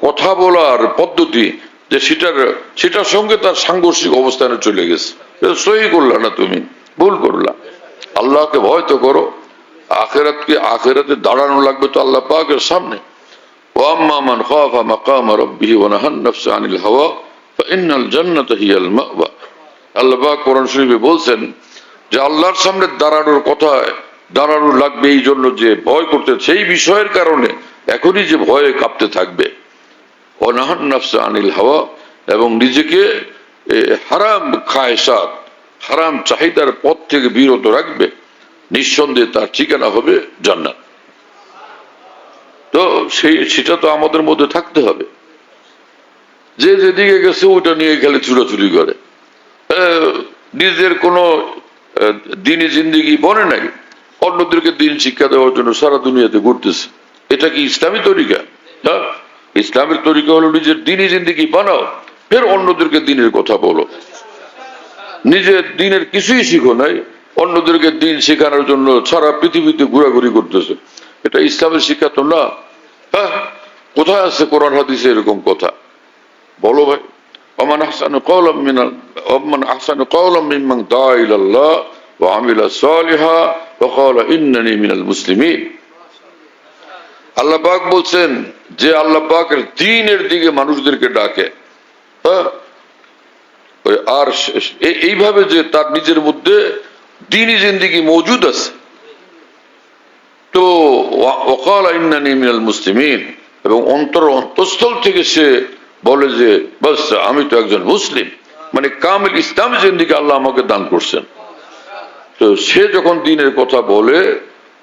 কথা বলার পদ্ধতি, যে সেটার সঙ্গে তার সাংঘর্ষিক অবস্থানে চলে গেছে। সহি করলা না, তুমি ভুল করলা। আল্লাহকে ভয় তো করো। আখিরাতে দাঁড়ানো লাগবে তো আল্লাহ পাকের সামনে। ওয়াম্মা মান খাফা মাকামা রাব্বিহি ওয়া নাহান নাফসা আনিল হাওয়া ফাইন্নাল জান্নাতা হিয়াল মাওয়া। আল্লাহ পাক কোরআন শরীফে বলছেন যে আল্লাহর সামনে দাঁড়ানোর কথা, দাঁড়ানো লাগবে এই জন্য যে ভয় করতে, সেই বিষয়ের কারণে এখনই যে ভয়ে কাঁপতে থাকবে। ওয়া নাহান নাফসা আনিল হাওয়া, এবং নিজেকে হারাম খায়সাত, হারাম চাহিদার পথ থেকে বিরত রাখবে, নিঃসন্দেহে তার ঠিকানা হবে জান্নাত। তো সেটা তো আমাদের মধ্যে থাকতে হবে। যে যেদিকে গেছে ওটা নিয়ে খেলে চুরাচুরি করে, নিজের কোনো দিনই জিন্দেগি বনে নাই, অন্যদেরকে দিন শিক্ষা দেওয়ার জন্য সারা দুনিয়াতে ঘুরতেছে। এটা কি ইসলামী তরিকা? হ্যাঁ, ইসলামের তরিকা হলো নিজের দিনই জিন্দেগি বানাও, ফের অন্যদেরকে দিনের কথা বলো। নিজের দিনের কিছুই শিখো নাই, অন্যদেরকে দিন শেখানোর জন্য সারা পৃথিবীতে ঘোরাঘুরি করতেছে। এটা ইসলামের শিক্ষা তো না। হ্যাঁ, কোথায় আছে কোরআন হাদিসে এরকম কথা? বলো ভাই। ওমান আহসানু কওলাম মিম্মান দাআ ইলাল্লাহ ওয়া আমিলা সালিহা ওয়া ক্বালা ইন্নানী মিনাল মুসলিমিন। আল্লাহ পাক বলছেন যে আল্লাহ পাকের দ্বীনের দিকে মানুষদেরকে ডাকে, হ্যাঁ, আর এইভাবে যে তার নিজের মধ্যে দ্বীনি জিন্দেগি মজুদ আছে, তো ওয়াকাল ইন্নানি মিনাল মুসলিমিন, এবং অন্তঃস্থল থেকে সে বলে যে বাস আমি তো একজন মুসলিম, মানে কামিল ইসলামী জিন্দেগি আল্লাহ আমাকে দান করছেন। তো সে যখন দ্বীনের কথা বলে,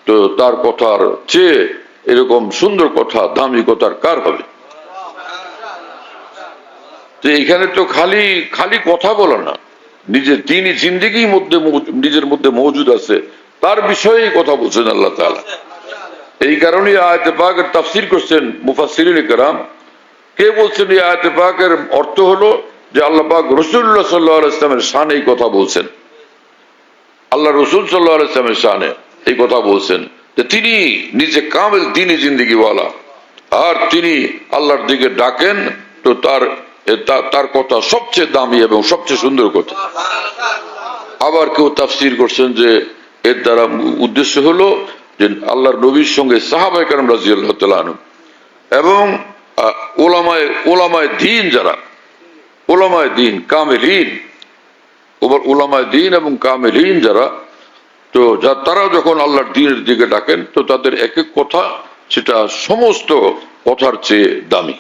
তো তার কথার চেয়ে এরকম সুন্দর কথা, দামি কথার কার হবে? তো এখানে তো খালি খালি কথা বলা না, নিজের দ্বীনি জিন্দেগির মধ্যে নিজের মধ্যে মজুদ আছে, তার বিষয়ে কথা বলছেন আল্লাহ তাআলা। এই কারণে আয়াতে পাকের তাফসীর করছেন মুফাসসিরিনে কেরাম। কে বলছেন এই আয়াতে পাকের অর্থ হলো যে আল্লাহ পাক রাসূলুল্লাহ সাল্লাল্লাহু আলাইহি ওয়াসাল্লামের শানে এই কথা বলছেন, আল্লাহ রাসূল সাল্লাল্লাহু আলাইহি ওয়াসাল্লামের শানে এই কথা বলছেন যে তিনি নিজে কামিল দ্বীনি জিন্দেগিওয়ালা, আর তিনি আল্লাহর দিকে ডাকেন, তো তার কথা সবচেয়ে দামি এবং সবচেয়ে সুন্দর কথা। আবার কেউ তাফসীর করছেন যে এর দ্বারা উদ্দেশ্য হলো যে আল্লাহর নবীর সঙ্গে সাহাবায়ে কেরাম রাদিয়াল্লাহু তাআলা আনহু এবং ওলামায়ে দ্বীন যারা, ওলামায়ে দ্বীন কামিলিন, ওলামায়ে দ্বীন এবং কামিলিন যারা, তো তারা যখন আল্লাহর দ্বীনের দিকে ডাকেন, তো তাদের এক এক কথা সেটা সমস্ত কথার চেয়ে দামি,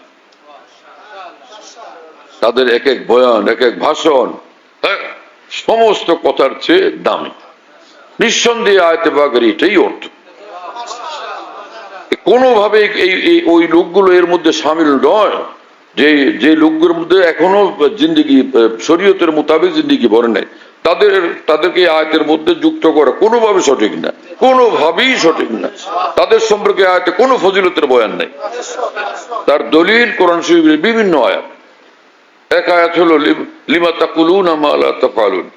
তাদের এক এক বয়ান, এক এক ভাষণ সমস্ত কথার চেয়ে দামি। নিঃসন্দেহে আয়াতে পাকের এটাই অর্থ। কোনোভাবে ওই লোকগুলো এর মধ্যে সামিল নয় যে লোকগুলোর মধ্যে এখনো জিন্দেগি শরীয়তের মোতাবেক জিন্দেগি ভরে নাই, তাদেরকে আয়াতের মধ্যে যুক্ত করা কোনোভাবে সঠিক না, কোনোভাবেই সঠিক না। তাদের সম্পর্কে আয়াতে কোনো ফজিলতের বয়ান নাই। তার দলিল কোরআন শরীফের বিভিন্ন আয়াত। এক আয়াত হলো লিমা তাকুলুনা মা লা তাফআলুন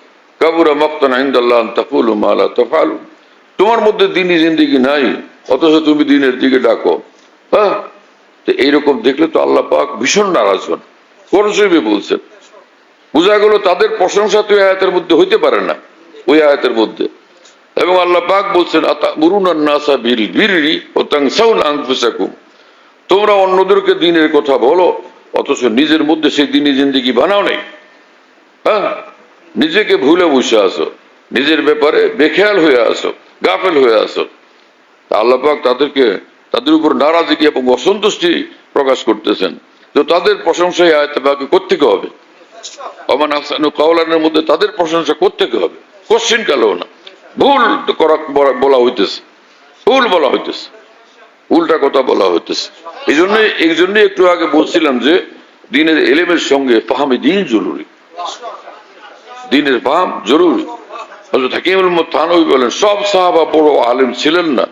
কাবুরা মাকতান ইনদাল্লাহ আন তাকুলু মা লা তাফআলুন। তোমার মধ্যে দ্বীনি জিন্দেগি নাই, অথচ তুমি দ্বীনের দিকে ডাকো। হ্যাঁ, তো এইরকম দেখলে তো আল্লাহ পাক ভীষণ নারাজ হন। কোরআন শরীফে বলছেন, বোঝা গেল তাদের প্রশংসা তো আয়াতের মধ্যে হইতে পারে না, ওই আয়াতের মধ্যে। এবং আল্লাহ পাক বলছেন আতামুরুনান নাসা বিল বিররি ওয়া তানসাউনা আনফুসাকুম, তোমরা অন্যদেরকে দ্বীনের কথা বলো, অথচ নিজের মধ্যে সেই দ্বীনি জিন্দেগি বানাও নাই। হ্যাঁ, নিজেকে ভুলে বসে আসো, নিজের ব্যাপারে বেখেয়াল হয়ে আসো, গাফেল হয়ে আসো। আল্লাহ পাক তাদের উপর নারাজগি এবং অসন্তুষ্টি প্রকাশ করতেছেন। তো তাদের প্রশংসা এই আয়াতে পাকে কোত্থেকে হবে? ওমান আহসানু কাওলানের মধ্যে তাদের প্রশংসা কোত্থেকে হবে? কোশ্চিন কালেও না, ভুল বলা হইতেছে, ভুল বলা হইতেছে, উল্টা কথা বলা হইতেছে। এই জন্যই একটু আগে বলছিলাম যে দ্বীনের ইলমের সঙ্গে ফাহমে দ্বীন জরুরি, দ্বীনের ফাহম জরুরি। হযরত হাকিমুল উম্মত থানভী বলেন সব সাহাবা বড় আলেম ছিলেন না,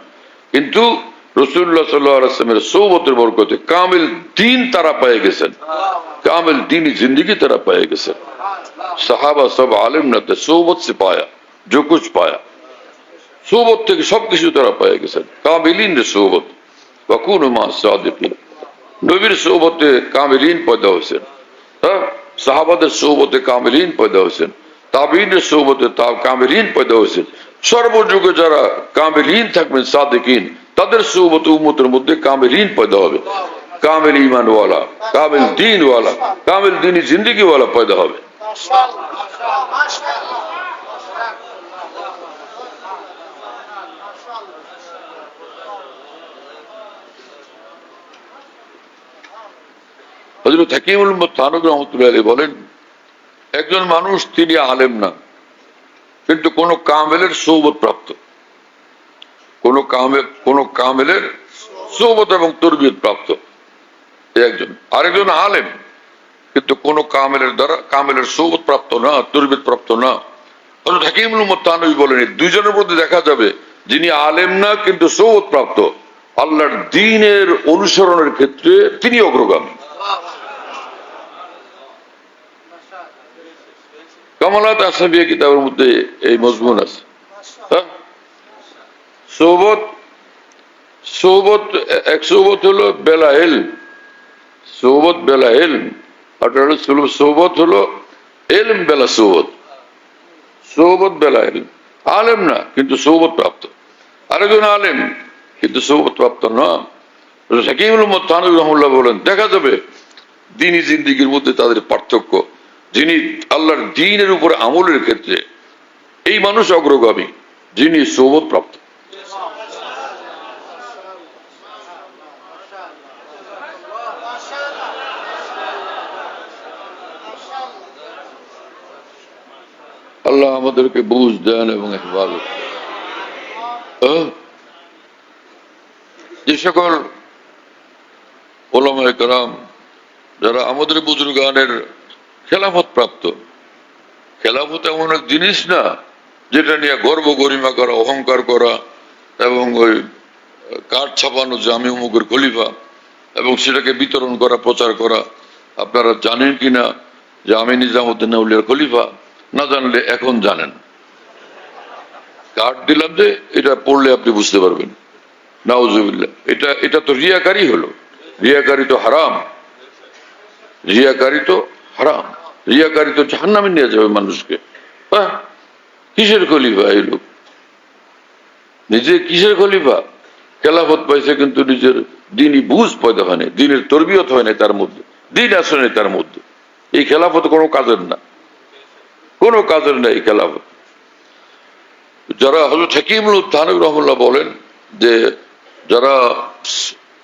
কিন্তু রাসূলুল্লাহ সাল্লাল্লাহু আলাইহি ওয়াসাল্লামের সোহবতের বরকতে কামিল দ্বীন তারা পেয়ে গেছেন, কামিল দ্বীনি जिंदगी তারা পেয়ে গেছেন। সাহাবা সব আলেম না थे, सोहबत से पाया जो कुछ पाया, সোহবত থেকে সবকিছু তারা পেয়ে গেছেন। কামিলিনের সোহবত, ওয়াকুনু মা সাদিকিন, নবীর সোহবতে কামিলিন পয়দা হয়েছেন। হ্যাঁ, সাহাবাদের সোহবতে কামিলিন পয়দা হয়েছেন, তাবিনের সোহবতে কামিলিন পয়দা হয়েছেন। সর্বযুগে যারা কামিলিন থাকবেন সাদিকিন, তাদের সোহবতে উম্মতের মধ্যে কামিলিন পয়দা হবে, কামিল ঈমানওয়ালা, কামিল দ্বীনওয়ালা, কামিল দ্বীনি জিন্দেগিওয়ালা পয়দা হবে। হযরত হাকিমুল উম্মত থানভী রাহমাতুল্লাহি আলাইহি বলেন, একজন মানুষ তিনি আলেম না, কিন্তু কোন কামেলের সোহবত প্রাপ্ত, কোন কামেলের সোহবত এবং তরবিয়ত প্রাপ্ত একজন। আরেকজন আলেম, কিন্তু কোন কামেলের দ্বারা কামেলের সোহবত প্রাপ্ত না, তরবিয়ত প্রাপ্ত না। হযরত হাকিমুল উম্মত থানভী বলেন, এই দুইজনের মধ্যে দেখা যাবে যিনি আলেম না কিন্তু সোহবত প্রাপ্ত, আল্লাহর দ্বীনের অনুসরণের ক্ষেত্রে তিনি অগ্রগামী। কামালাত আসহাবিয়া কিতাবের মধ্যে এই মজমুন আছে। সোহবত এক সোহবত হলো বেলা ইলম, সোহবত বেলা ইলম, আর সোহবত হলো ইলম বেলা সোহবত, সোহবত বেলা ইলম। আলেম না কিন্তু সোহবত প্রাপ্ত, আরেকজন আলেম কিন্তু সোহবত প্রাপ্ত না। হাকিমুল উম্মত থানভী রাহমাতুল্লাহ বলেন, দেখা যাবে দ্বীনি জিন্দেগির মধ্যে তাদের পার্থক্য। যিনি আল্লাহর দ্বীনের উপরে আমলের ক্ষেত্রে এই মানুষ অগ্রগামী, যিনি সোবত প্রাপ্ত। আল্লাহ আমাদেরকে বুঝ দেন এবং হেফাজত করেন। যে সকল ওলামায়ে কেরাম যারা আমাদের বুজুর্গানের খেলাফত প্রাপ্ত, খেলাফত এমন এক জিনিস না যেটা নিয়ে গর্ব গরিমা করা, অহংকার করা এবং ওই কার্ড ছাপানো যে আমি অমুকের খলিফা এবং সেটাকে বিতরণ করা, প্রচার করা। আপনারা জানেন কিনা যে আমি নিজামুদ্দিন আউলিয়ার খলিফা? না জানলে এখন জানেন। কার্ড দিলাম যে এটা পড়লে আপনি বুঝতে পারবেন। নাউজুবিল্লাহ, এটা তো রিয়াকারি হলো। রিয়াকারি তো হারাম, রিয়াকারি তো হারাম, রিয়াকারি তো জাহান্নামে নিয়ে যাবে মানুষকে। কিসের খলিফা এই লোক? নিজে কিসের খলিফা? খেলাফত পাইছে কিন্তু নিজের দিনই বুঝ পয়দা হয় না, দিনের তরবিয়ত হয় না তার মধ্যে, দিন আসে না তার মধ্যে। এই খেলাফত কোনো কাজের না, কোনো কাজের না এই খেলাফত। যারা হযরত হাকিমুল থানভী রাহিমাহুল্লাহ বলেন যে যারা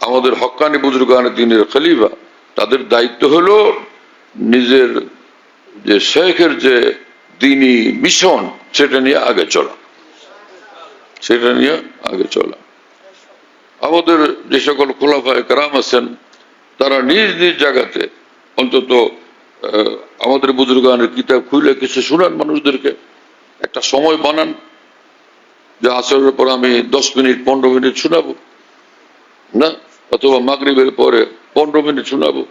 আমাদের হক্কানি বুজুর্গানে দ্বীনের খলিফা, তাদের দায়িত্ব হলো নিজের যে শেখের যে দ্বীনি মিশন সেটা নিয়ে আগে চলা, সেটা নিয়ে আগে চলা। আমাদের যে সকল খোলাফায়ে কেরাম আছেন তারা নিজ নিজ জায়গাতে অন্তত আমাদের বুজুর্গানের কিতাব খুলে কিছু শোনান মানুষদেরকে, একটা সময় বানান যে আসরের পর আমি 10 মিনিট 15 মিনিট শোনাবো না, অথবা মাগরিবের পরে 15 মিনিট শোনাবো।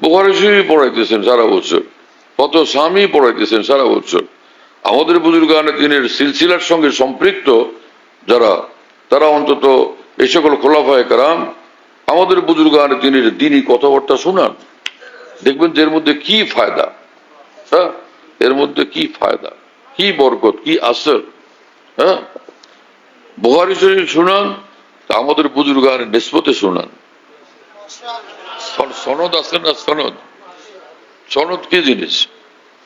বুখারী শরীফ পড়াইতেছেন সারা বছর, কত স্বামী পড়াইতেছেন সারা বছর। আমাদের বুজুর্গানের দ্বীনের সিলসিলার সঙ্গে সম্পৃক্ত যারা, তারা অন্তত এই সকল খোলাফায়ে কেরাম আমাদের বুজুর্গানের দ্বীনের দ্বীনি কথাবার্তা শোনান, দেখবেন যে এর মধ্যে কি ফায়দা। হ্যাঁ, এর মধ্যে কি ফায়দা, কি বরকত, কি আসর। হ্যাঁ, বুখারী শরীফ শোনান, আমাদের বুজুর্গানের নিসবতে শোনান। সনদ আছে না? সনদ, সনদ কি জিনিস?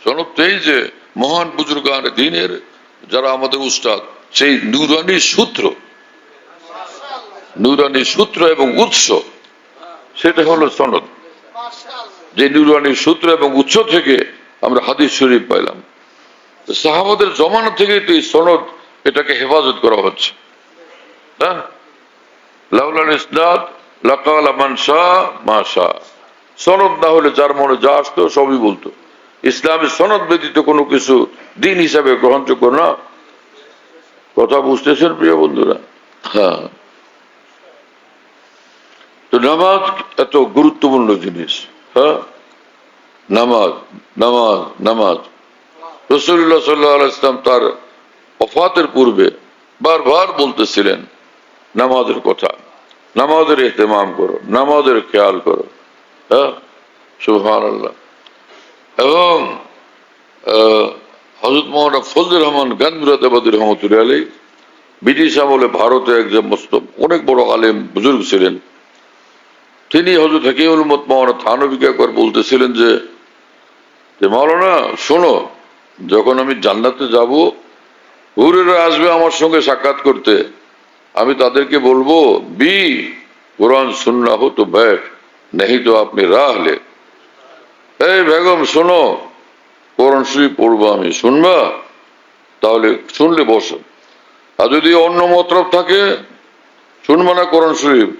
সনদ তো এই যে মহান বুজুর্গান দ্বীনের যারা আমাদের উস্তাদ, সেই নূরানী সূত্র, নূরানী সূত্র এবং উৎস, সেটা হলো সনদ। যে নূরানী সূত্র এবং উৎস থেকে আমরা হাদিস শরীফ পাইলাম। সাহাবাদের জমানা থেকে তো এই সনদ এটাকে হেফাজত করা হচ্ছে। হ্যাঁ, লাউলাল ইসনাদ লাকাল মান শাহ মা শাহ। সনদ না হলে যার মনে যা আসতো সবই বলতো। ইসলামের সনদ ব্যতীত কোনো কিছু দিন হিসাবে গ্রহণযোগ্য না। কথা বুঝতেছেন প্রিয় বন্ধুরা? হ্যাঁ, তো নামাজ এত গুরুত্বপূর্ণ জিনিস। হ্যাঁ, নামাজ নামাজ নামাজ। রাসূলুল্লাহ সাল্লাল্লাহু আলাইহি ওয়াসাল্লাম তার ওফাতের পূর্বে বারবার বলতেছিলেন নামাজের কথা, নামাজের ইহতিমাম করো, নামাজের খেয়াল করো। হ্যাঁ, সুবহানাল্লাহ। এবং হযরত মাওলানা ফজলুর রহমান গানবুরাদাবাদী রহমতুল্লাহ আলাইহি ব্রিটিশ আমলে ভারতে একজন অনেক বড় আলেম বুজুর্গ ছিলেন। তিনি হযরত হাকিমুল উম্মত মাওলানা থানভীকে একবার বলতেছিলেন যে মাওলানা শোনো, যখন আমি জান্নাতে যাব, হুরেরা আসবে আমার সঙ্গে সাক্ষাৎ করতে, আমি তাদেরকে বলবো বি কুরআন সুন্নাহ হো তো बैठ नहीं तो আপনি রাহ লে। এই বেগম শোনো, কোরআন শরীফ পড়বো আমি, শুনবা? তাহলে শুনলে বসো। আর যদি অন্য মতলব থাকে, শুনবা না কোরআন শরীফ,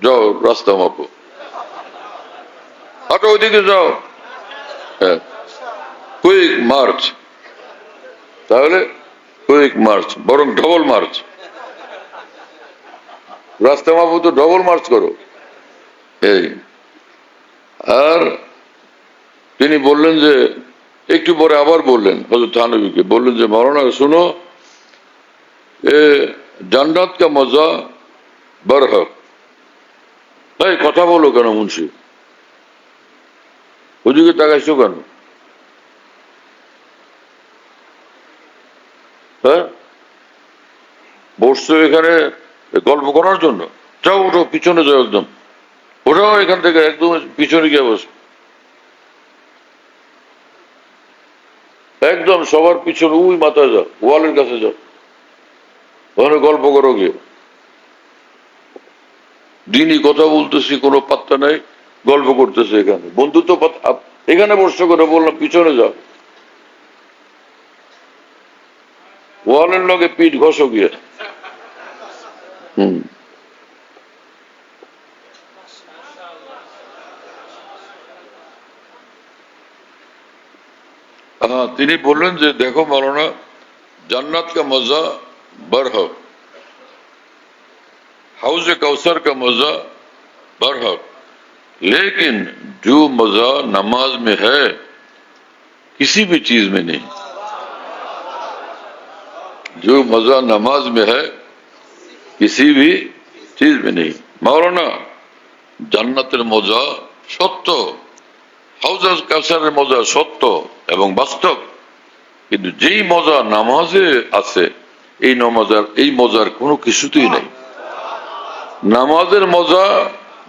যাও রাস্তা মাপো, হাঁটো ওইদিকে যাও। হ্যাঁ, কুইক মার্চ। তাহলে কুইক মার্চ, বরং ডবল মার্চ। রাস্তা মাপো তো ডবল মার্চ করো। এই আর তিনি বললেন যে, একটু পরে আবার বললেন হযরত থানভীকে, বললেন যে মাওলানা শুনো, এ জান্নাত কা মজা বরহক। এই কথা বলো কেন মুন্সি? ওদিকে তাকাইছো কেন? হ্যাঁ, বসছো এখানে গল্প করার জন্য? যাও, ওঠো, পিছনে যাও, একদম ওঠাও এখান থেকে, একদম পিছনে গিয়ে বসো। একদম সবার পিছনে ওই মাথায় যাও, ওয়ালের কাছে যাও, ওখানে গল্প করো গিয়ে। দিনই কথা বলতেছি, কোনো পাত্তা নাই, গল্প করতেছে এখানে। বন্ধুত্ব এখানে বসে করে বললাম পিছনে যাও, ওয়ালের লগে পিঠ ঘষো গিয়ে। হ্যাঁ, তিনি বললেন যে দেখো মাওলানা, जन्नत का मजा बरहक, हाउस कौसर का मजा बरहक, लेकिन जो मजा नमाज में है किसी भी चीज में नहीं। जो मजा नमाज में है किसी भी चीज में नहीं। मौलाना জান্নাতের মজা সত্য, হাউজ কাউসারের মজা সত্য এবং বাস্তব, কিন্তু যেই মজা নামাজে আছে এই মজার কোনো কিছুতেই নেই। নামাজের মজা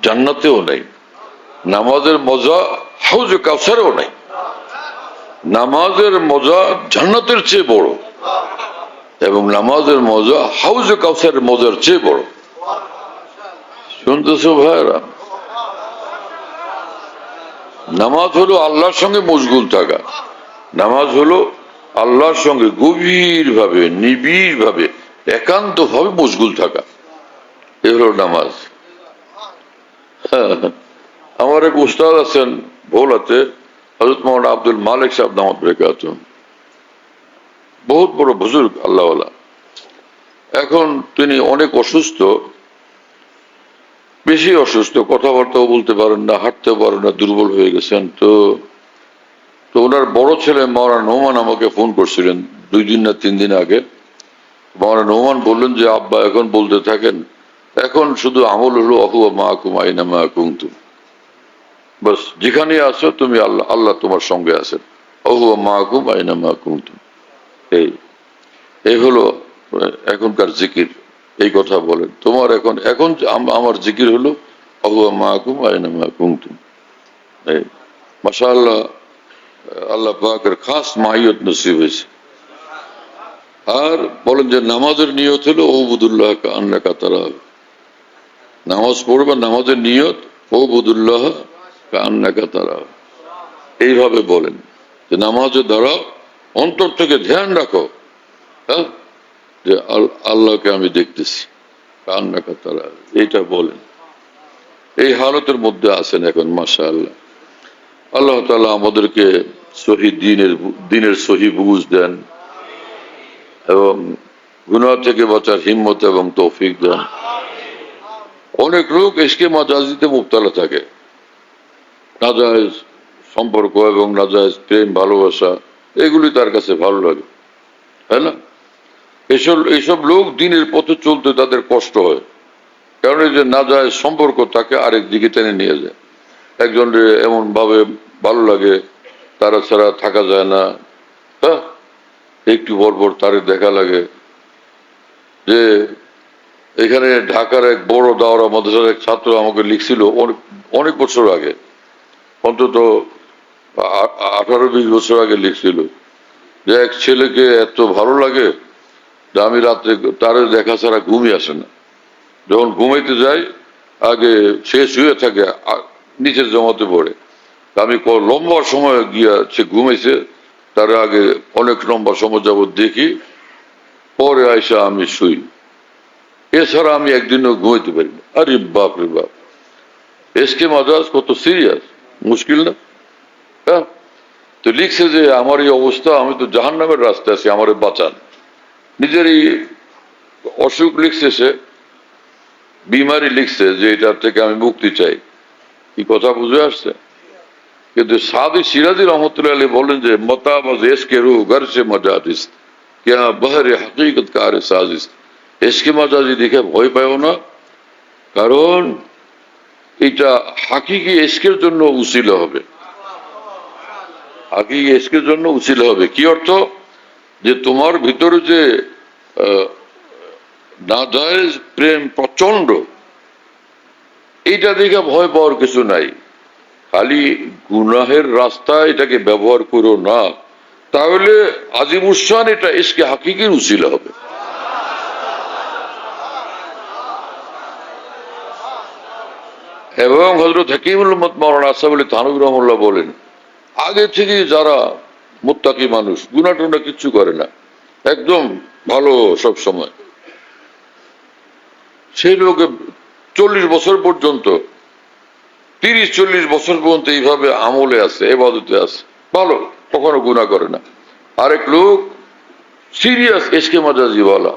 জান্নাতেও নেই, নামাজের মজা হাউজ কাউসারেও নেই। নামাজের মজা জান্নাতের চেয়ে বড় এবং নামাজের মজা হাউজ কাউসারের মজার চেয়ে বড়। শুনতেছো ভাইরা? নামাজ হলো আল্লাহর সঙ্গে মশগুল থাকা, নামাজ হলো আল্লাহর সঙ্গে গভীর ভাবে, নিবিড় ভাবে, একান্ত ভাবে মশগুল থাকা, এ হলো নামাজ। আমার এক উস্তাদ আছেন ভোলাতে, হযরত মাওলানা আব্দুল মালিক সাহেব দামাত বরকাতুহু, বহুত বড় বুজুর্গ আল্লাহওয়ালা। এখন তিনি অনেক অসুস্থ, বেশি অসুস্থ, কথাবার্তাও বলতে পারেন না, হাঁটতে পারেন না, দুর্বল হয়ে গেছেন। তো ওনার বড় ছেলে মাওলানা নোমান আমাকে ফোন করছিলেন 2 দিন না 3 দিন আগে। মাওলানা নোমান বললেন যে আব্বা এখন বলতে থাকেন, এখন শুধু আমল হলো আহুয়া মাকুম আইনা মা কুনতুম, বাস যেখানে আছো তুমি আল্লাহ তোমার সঙ্গে আছেন, আহুয়া মাকুম আইনা মা কুনতুম। এই হলো এখনকার জিকির। এই কথা বলেন তোমার এখন আমার জিকির হলো আহুয়া মাকুম আইনা মা কুনতুম। মাশাআল্লাহ, আল্লাহ পাকের খাস মাহিয়ত নসিব হয়েছে। আর বলেন যে নামাজের নিয়ত হলো ওবুদুল্লাহ কান্নাকা তারাহু, নামাজ পড়বে, নামাজের নিয়ত ওবুদুল্লাহ কান্নাকা তারাহু। এইভাবে বলেন যে নামাজের দ্বারা অন্তর থেকে ধ্যান রাখো, হ্যাঁ, যে আল্লাহকে আমি দেখতেছি, কান্নাকা তারাহু, এইটা বলেন। এই হালতের মধ্যে আছেন এখন মাশাআল্লাহ। আল্লাহ তাআলা আমাদেরকে সহি দিনের সহি বুঝ দেন এবং গুনাহ থেকে বাঁচার হিম্মত এবং তৌফিক দেন। অনেক লোক ইশকে মাজাজিতে মুবতালা থাকে, নাজায়েজ সম্পর্ক এবং নাজায়েজ প্রেম ভালোবাসা, এগুলি তার কাছে ভালো লাগে, তাই না? এইসব লোক দিনের পথে চলতে তাদের কষ্ট হয়, কারণ এই যে নাজায়েজ সম্পর্ক তাকে আরেক দিকে টেনে নিয়ে যায়। একজনের এমন ভাবে ভালো লাগে তারা ছাড়া থাকা যায় না, হ্যাঁ, একটু পর তারে দেখা লাগে। যে এখানে ঢাকার এক বড় দাওরা মাদ্রাসার এক ছাত্র আমাকে লিখছিল অনেক বছর আগে, অন্তত 18-20 বছর আগে লিখছিল যে এক ছেলেকে এত ভালো লাগে যে আমি রাত্রে তারে দেখা ছাড়া ঘুমই আসে না। যখন ঘুমাইতে যাই আগে সে শুয়ে থাকে, নিচের জমাতে পড়ে, আমি লম্বা সময় গিয়া সে ঘুমাইছে, তার আগে অনেক লম্বা সময় যাবত দেখি, পরে আইসা আমি শুই, এছাড়া আমি একদিনও ঘুমাইতে পারি না। আরে বাপ রে বাপ, এসকে মাজাজ কত সিরিয়াস, মুশকিল না? হ্যাঁ, তো লিখছে যে আমার এই অবস্থা, আমি তো জাহান্নামের রাস্তায় আছি, আমারে বাঁচান। নিজের এই অসুখ লিখছে, সে বিমারি লিখছে যে এটার থেকে আমি মুক্তি চাই। কি কথা বুঝে আসছে? কিন্তু সাদি সিরাজি রহমতুল্লাহ আলাইহি বলেন যে মতাবাজ এসকে রু ঘর সে মজাদিস क्या बहरे हकीकत कार साजिश, এসকে মাজাজি দেখে ভয় পাও না, কারণ এটা হাকিকি এসকের জন্য উসিলা হবে, হাকিকি এসকের জন্য উসিলা হবে। কি অর্থ? যে তোমার ভিতরে যে নাজায়েজ প্রেম প্রচন্ড, এইটা দেখে ভয় পাওয়ার কিছু নাই। খালি গুনাহের রাস্তায় এটাকে ব্যবহার করো না, তাহলে আজিমুসান এটা ইশকে হাকিকির উসিলা হবে। এবং হযরত হাকিমুল উম্মত মাওলানা আশরাফ আলী থানভী রাহিমাহুল্লাহ বলেন, আগে থেকে যারা মুত্তাকি মানুষ, গুনাহ টুনা কিচ্ছু করে না, একদম ভালো সব সময়, সেই লোকে 40 বছর পর্যন্ত, 30-40 বছর পর্যন্ত এইভাবে আমলে আছে, ইবাদতে আছে, ভালো, কখনো গুনাহ করে না। আরেক লোক সিরিয়াস ইশকে মাজাজিওয়ালা,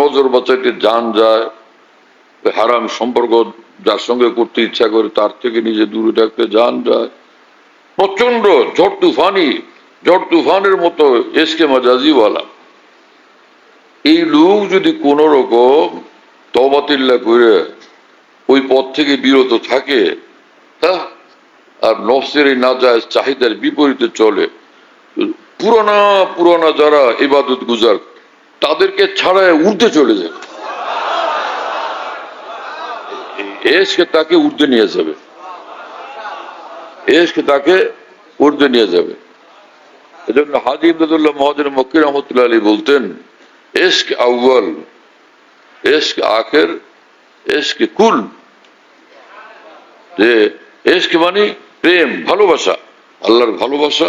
নজর বাঁচাইতে জান যায়, হারাম সম্পর্ক যার সঙ্গে করতে ইচ্ছা করে তার থেকে নিজে দূরে রাখতে জান যায়, প্রচন্ড ঝড় তুফানের মতো ইশকে মাজাজিওয়ালা। এই লোক যদি কোন রকম তওবাতিল্লাহ করে ওই পথ থেকে বিরত থাকে, হ্যাঁ, আর নফসের এই নাজায়েজ চাহিদার বিপরীতে চলে, পুরানা যারা ইবাদত গুজার তাদেরকে ছাড়ায় উর্ধে চলে যাবে, এশকে তাকে উর্ধে নিয়ে যাবে, এশকে তাকে উর্ধে নিয়ে যাবে। এজন্য হাজী ইমদাদুল্লাহ মুহাজির মক্কি রহমতুল্লাহ আলাইহি বলতেন, ইশক আউয়াল, ইশক আখির, ইশক কুল। যে ইশক মানে প্রেম, ভালোবাসা, আল্লাহর ভালোবাসা।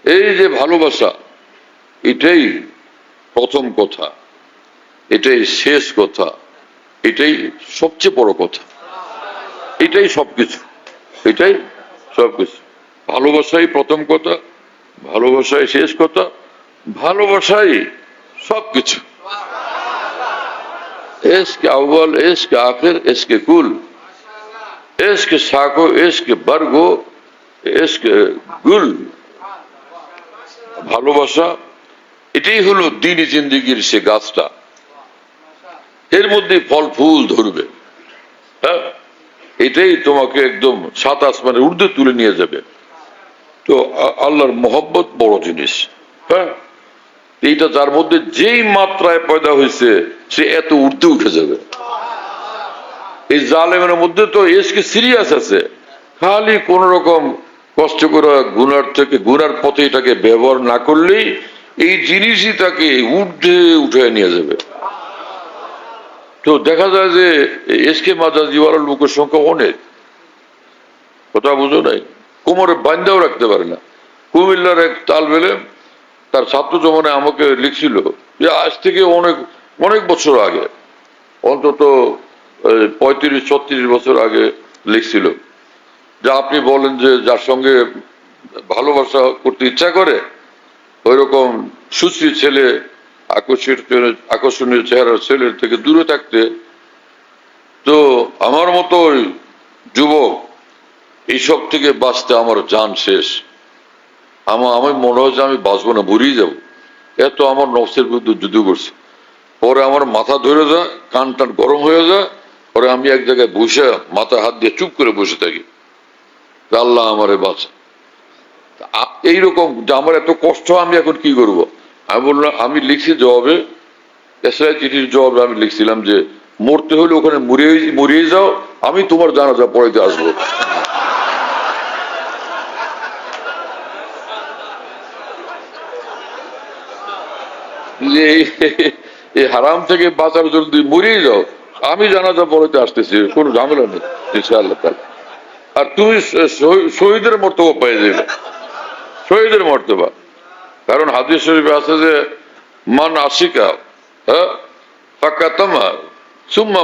এই যে ভালোবাসা, এটাই প্রথম কথা, এটাই শেষ কথা, এটাই সবচেয়ে বড় কথা, এটাই সবকিছু, এটাই সবকিছু। ভালোবাসাই প্রথম কথা, ভালোবাসাই শেষ কথা, ভালোবাসাই সবকিছু। ইশক আউয়াল, ইশক আখির, ইশক কুল, ইশক সাকো, ইশক বরগো, ইশক গুল। ভালোবাসা এটাই হলো দ্বীনি জিন্দেগির সে গাছটা, এর মধ্যে ফল ফুল ধরবে, হ্যাঁ, এটাই তোমাকে একদম সাত আসমানের ঊর্ধ্বে তুলে নিয়ে যাবে। তো আল্লাহর মহব্বত বড় জিনিস, হ্যাঁ, এইটা যার মধ্যে যেই মাত্রায় পয়দা হয়েছে সে এত ঊর্ধ্বে উঠে যাবে। এই জালেমের মধ্যে তো এসকে সিরিয়াস আছে, খালি কোন রকম কষ্ট করে গুনার পথে এটাকে ব্যবহার না করলেই এই জিনিসই তাকে ঊর্ধ্বে উঠে নিয়ে যাবে। তো দেখা যায় যে এসকে মাজাজিওয়ালা লোকের সংখ্যা অনেক, কথা বুঝো নাই, কোমরে বান্ধাও রাখতে পারে না। কুমিল্লার এক তালবেলে তার ছাত্র জমানে আমাকে লিখছিল যে আজ থেকে অনেক অনেক বছর আগে, অন্তত 35-36 বছর আগে লিখছিল যে আপনি বলেন যে যার সঙ্গে ভালোবাসা করতে ইচ্ছা করে ওই রকম সুশ্রী ছেলে, আকর্ষণীয় চেহারার ছেলের থেকে দূরে থাকতে, তো আমার মতো যুবক এইসব থেকে বাঁচতে আমার জান শেষ, আমি মনে হয় যে আমি বাঁচবো না, মরিয়ে যাবো, এত আমার নফসের বিরুদ্ধে যুদ্ধ করছে। পরে আমার মাথা ধরে যায়, কান টান গরম হয়ে যায়, পরে আমি এক জায়গায় বসে মাথায় হাত দিয়ে চুপ করে বসে থাকি, আল্লাহ আমারে বাঁচা। এইরকম আমার এত কষ্ট, আমি এখন কি করব? আমি বললাম, আমি লিখছি জবাবে, এসআই চিঠির জবাবে আমি লিখছিলাম যে মরতে হলে ওখানে মরিয়ে যাও, আমি তোমার জানাজা পড়াইতে আসবো। যে এই হারাম থেকে বাঁচার জন্য মরিয়ে যাও, আমি জানাজা পড়াইতে আসতেছি, কোনো ঝামেলা নেই ইনশাআল্লাহ তাআলা। আর তুমি শহীদের মর্তবা পেয়ে যাবে, শহীদের মর্তবা। কারণ হাদিস শরীফে আছে যে মান আশিকা, হ্যাঁ, ফাকাতামা সুম্মা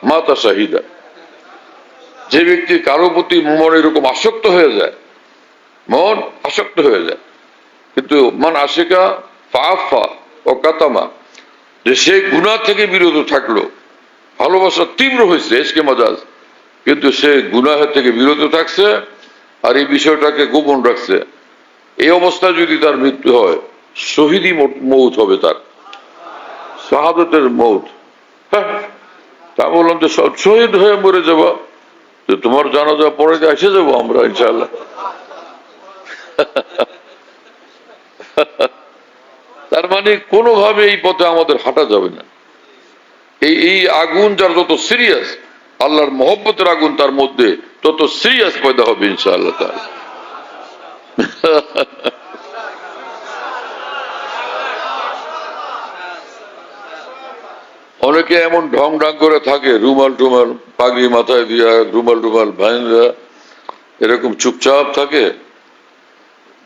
মাতা শাহিদা। যে ব্যক্তি কারো প্রতি মন এরকম আসক্ত হয়ে যায়, মন আসক্ত হয়ে যায়, কিন্তু মান আশিকা ফাআফা ও কাতামা, যে সে গুনাহ থেকে বিরত থাকলো, ভালোবাসা তীব্র হয়েছে ইশকে মাজাজ, কিন্তু সে গুনাহের থেকে বিরত থাকছে আর এই বিষয়টাকে গোপন রাখছে, এই অবস্থায় যদি তার মৃত্যু হয়, শহীদি মৌত হবে, তার শাহাদাতের মৌত। হ্যাঁ, তা বললাম যে শহীদ হয়ে মরে যাবা, তোমার জানাজা পরে এসে যাবো আমরা ইনশাআল্লাহ। তার মানে কোনোভাবে এই পথে আমাদের হাঁটা যাবে না। এই আগুন যার যত সিরিয়াস, আল্লাহর মহব্বতের আগুন তার মধ্যে তত সিরিয়াস পয়দা হবে ইনশাআল্লাহ তাআলা। অনেকে এমন ঢং ঢং করে থাকে, রুমাল টুমাল পাগড়ি মাথায় দিয়া, রুমাল টুমাল ভাঙা, এরকম চুপচাপ থাকে,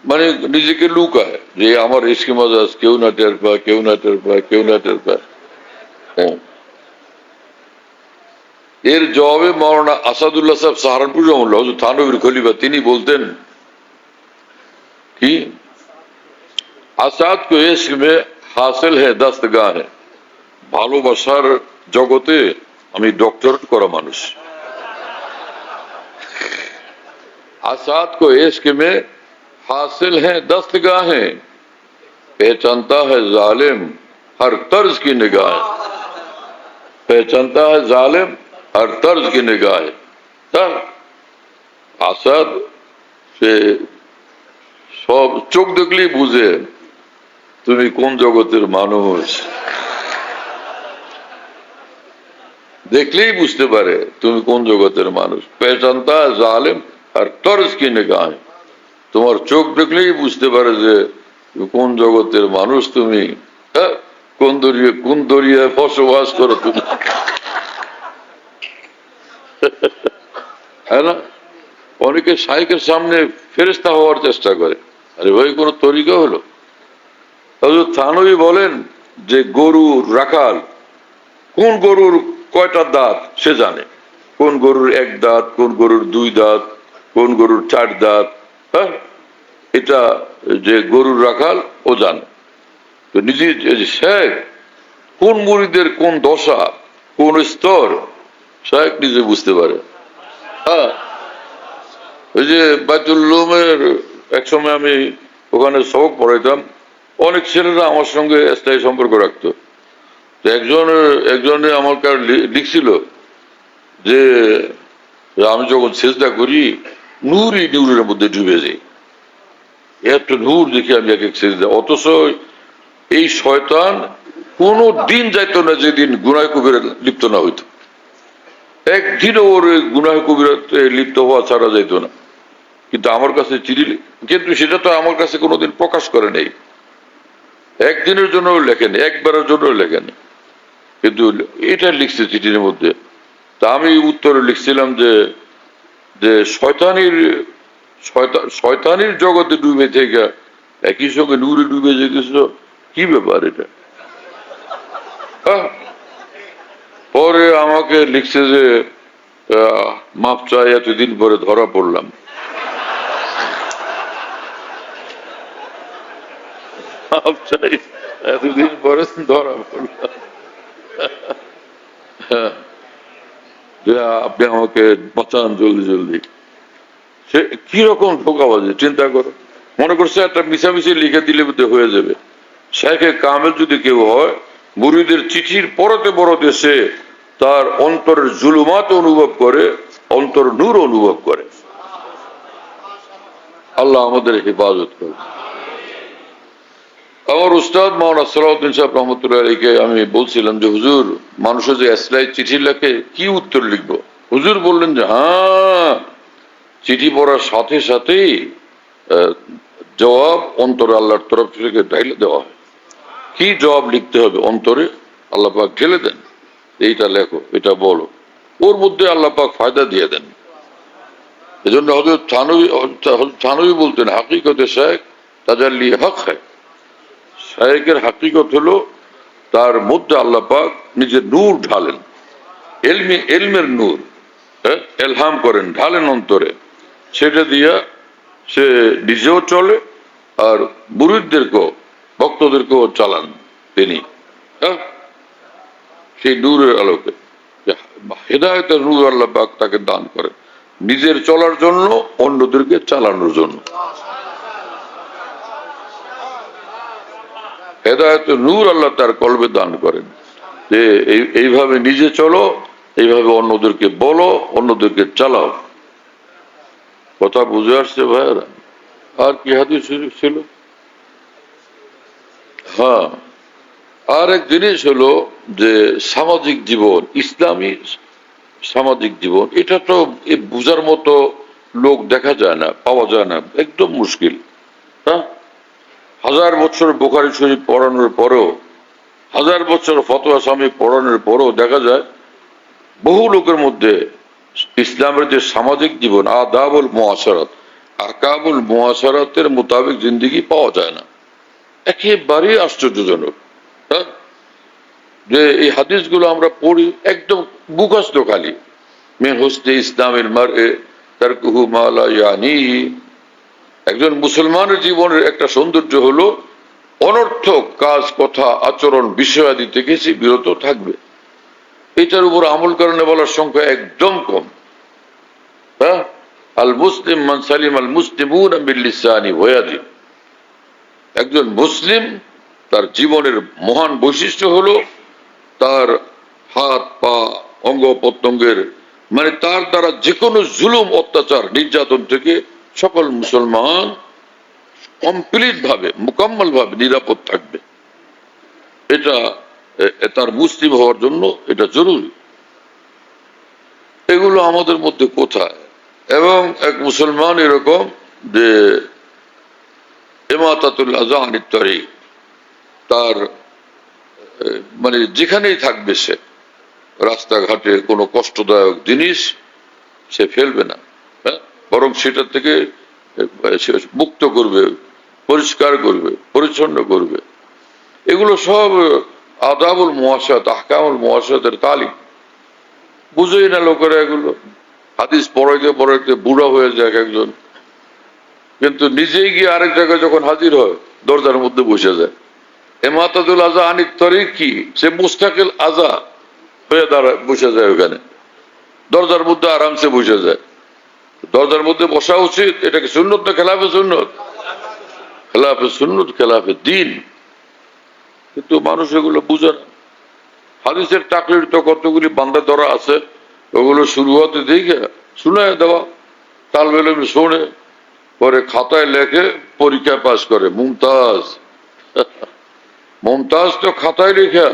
মানে নিজেকে লুকায় যে আমার ইস্কি মজাজ কেউ না টের পায়, কেউ না টের পায়, কেউ না টের পায়। এর জবাবে মাওলানা আসাদুল্লাহ সাহেব সাহারানপুর রহমতুল্লাহ, হুজুর থানবীর খলিফা, তিনি বলতেন কি, আসাদ কো ইশক মে হাসিল হে দস্তগাহ হে, ভালোবাসার জগতে আমি ডক্টরেট করা মানুষ। आसाद को इश्क में हासिल है दस्तगाहें, पहचानता है जालिम हर तर्ज की निगाह, पहचानता है जालिम हर तर्ज की निगाह। आसाद সে সব চোখ দেখলেই বুঝে তুমি কোন জগতের মানুষ, দেখলেই বুঝতে পারে তুমি কোন জগতের মানুষ। পেহচানতা है जालिम আর তরজ কি নিগাহ, তোমার চোখ দেখলেই বুঝতে পারে যে কোন জগতের মানুষ তুমি, কোন দরিয়ায় বসবাস করো তুমি, হ্যাঁ না? অনেকে শাইখের সামনে ফেরেশতা হওয়ার চেষ্টা করে, আরে ভাই কোন তরিকা হলো? হযরত থানভী বলেন যে গরু রাখাল, কোন গরুর কয়টা দাঁত সে জানে, কোন গরুর এক দাঁত, কোন গরুর দুই দাঁত, কোন গরুর চার দাঁত, হ্যাঁ, এটা যে গরুর রাখাল ও জানে। তো নিজে শেখ কোন মুরিদের কোন দশা, কোন স্তর, শেখ নিজে বুঝতে পারে। হ্যাঁ, ওই যে বাইতুল উলুমের এক সময় আমি ওখানে সবক পড়াইতাম, অনেক ছেলেরা আমার সঙ্গে স্থায়ী সম্পর্ক রাখতো। একজনে আমার লিখছিল যে আমি যখন চেষ্টা করি নূরই নূরের মধ্যে ডুবে যাই, এত নূর দেখি আমি এক এক চেষ্টা, অথচ এই শয়তান কোনো দিন যাইতো না যেদিন গুনাহ কবিরা লিপ্ত না হইতো, একদিনও ওর গুনাহ কবিরাতে লিপ্ত হওয়া ছাড়া যাইতো না। কিন্তু আমার কাছে চিঠি, কিন্তু সেটা তো আমার কাছে কোনোদিন প্রকাশ করে নেই, একদিনের জন্য লেখেনি, একবারের জন্য লেখেনি, কিন্তু এটা লিখছে চিঠির মধ্যে। তা আমি উত্তরে লিখছিলাম যে শয়তানির জগতে ডুবে থেকে একই সঙ্গে নূরে ডুবে যেতেছ, কি ব্যাপার এটা? পরে আমাকে লিখছে যে মাপ চাই, এতদিন পরে ধরা পড়লাম। মাপ চাই, এতদিন পরে ধরা পড়লাম, আপনি আমাকে বাঁচান জলদি জলদি। সে কিরকম ধোঁকাবাজি চিন্তা করো, মনে করছে একটা মিশামিশি লিখে দিলে হয়ে যাবে। শেখে কামেল যদি কেউ হয়, মুরিদের চিঠির পরতে পরতে সে তার অন্তরের জুলুমাত অনুভব করে, অন্তর নূর অনুভব করে। আল্লাহ আমাদের হেফাজত করে। আমার উস্তাদ মাওলানা সালাউদ্দিন সাহেব রহমতুল্লাহ আলাইকে আমি বলছিলাম যে হুজুর, মানুষের যে এসলাই চিঠি লেখে কি উত্তর লিখবো? হুজুর বললেন যে হ্যাঁ, চিঠি পড়ার সাথে সাথেই জবাব অন্তরে আল্লাহর তরফ থেকে ঢেলে দেওয়া হয়। কি জবাব লিখতে হবে অন্তরে আল্লাহ পাক ঢেলে দেন, এইটা লেখো, এটা বলো, ওর মধ্যে আল্লাহ পাক ফায়দা দিয়ে দেন। এজন্য হযরত থানভী বলতেন হাকিকতে শেখ তাজাল্লি হক হয়, শেখের হাকিকত হলো তার মধ্যে আল্লাহ পাক নিজের নূর ঢালেন, এলমের নূর এলহাম করেন, ঢালেন অন্তরে, সেটা দিয়া সে নিজেও চলে আর মুরিদদেরকেও ভক্তদেরকেও চালান তিনি, সেই নূরের আলোকে। হেদায়েতের নূর আল্লাহ পাক তাকে দান করেন, নিজের চলার জন্য, অন্যদেরকে চালানোর জন্য। হেদায়েতের নূর আল্লাহ তার কলবে দান করেন যে এইভাবে নিজে চলো, এইভাবে অন্যদেরকে বলো, অন্যদেরকে চালাও। কথা বুঝে আসছে ভাইয়েরা? আর কি হাদিস শরীফ ছিল? হ্যাঁ, আর এক জিনিস হলো যে সামাজিক জীবন, ইসলামী সামাজিক জীবন, এটা তো বুঝার মতো লোক দেখা যায় না, পাওয়া যায় না, একদম মুশকিল। হ্যাঁ, 1000 বছর বুখারী শরীফ পড়ানোর পরেও হাজার বছর ফতোয়া স্বামী পড়ানোর পরও দেখা যায় বহু লোকের মধ্যে ইসলামের যে সামাজিক জীবন আদাবুল মুআশারাত আহকামুল মুআশারাতের মোতাবেক জিন্দেগি পাওয়া যায় না। একেবারেই আশ্চর্যজনক। হ্যাঁ, যে এই হাদিসগুলো আমরা পড়ি একদম মুখস্থ খালি, মিন হুসনি ইসলামিল মারই তারকুহু মা লা ইয়ানিহি। একজন মুসলমানের জীবনের একটা সৌন্দর্য হলো অনর্থক কাজ, কথা, আচরণ, বিষয়াদি থেকে সে বিরত থাকবে। এটার উপর আমল কারণে বলার সংখ্যা একদম কম। হ্যাঁ, আল মুসলিম মান সালিম আল মুসলিমুনা মিন লিসানি ওয়া ইয়াদি। একজন মুসলিম তার জীবনের মহান বৈশিষ্ট্য হলো তার হাত পা অঙ্গ প্রত্যঙ্গের মানে তার দ্বারা যে কোনো জুলুম অত্যাচার নির্যাতন থেকে সকল মুসলমান কমপ্লিট ভাবে মুকাম্মল ভাবে নিরাপদ থাকবে। এটা তার মুসলিম হওয়ার জন্য এটা জরুরি। এগুলো আমাদের মধ্যে কোথায়? এবং এক মুসলমান এরকম যে ইমাতাতুল আযা আনিত তারিক, তার মানে যেখানেই থাকবে সে রাস্তাঘাটে কোনো কষ্টদায়ক জিনিস সে ফেলবে না, হ্যাঁ, বরং সেটা থেকে মুক্ত করবে, পরিষ্কার করবে, পরিচ্ছন্ন করবে। এগুলো সব আদাবুল মুআশারাত আহকামুল মুআশারাতের তালিম। বুঝেই না লোকেরা এগুলো। হাদিস পড়াইতে পড়াইতে বুড়া হয়ে যায় একজন, কিন্তু নিজেই গিয়ে আরেক জায়গায় যখন হাজির হয় দরজার মধ্যে বসে যায়। ইমাতাতুল আযা আনিত তারিক কি? সে মুস্তাকিল আযা হয়ে দাঁড়ায় বসে যায় ওখানে, দরজার মধ্যে আরামসে বসে যায়। দরজার মধ্যে বসা উচিত। এটাকে সুন্নত না খেলাফে সুন্নত? খেলাফে সুন্নত, খেলাফে দিন। কিন্তু মানুষ এগুলো বুঝে না। হাদিসের তাকলিদ তো কতগুলি বান্দা ধরা আছে, ওগুলো শুরু হতে দেখে শুনায় দেওয়া, তালবেল শোনে, পরে খাতায় লেখে, পরীক্ষায় পাস করে মুমতাজ। মুমতাজ তো খাতায় লেখা,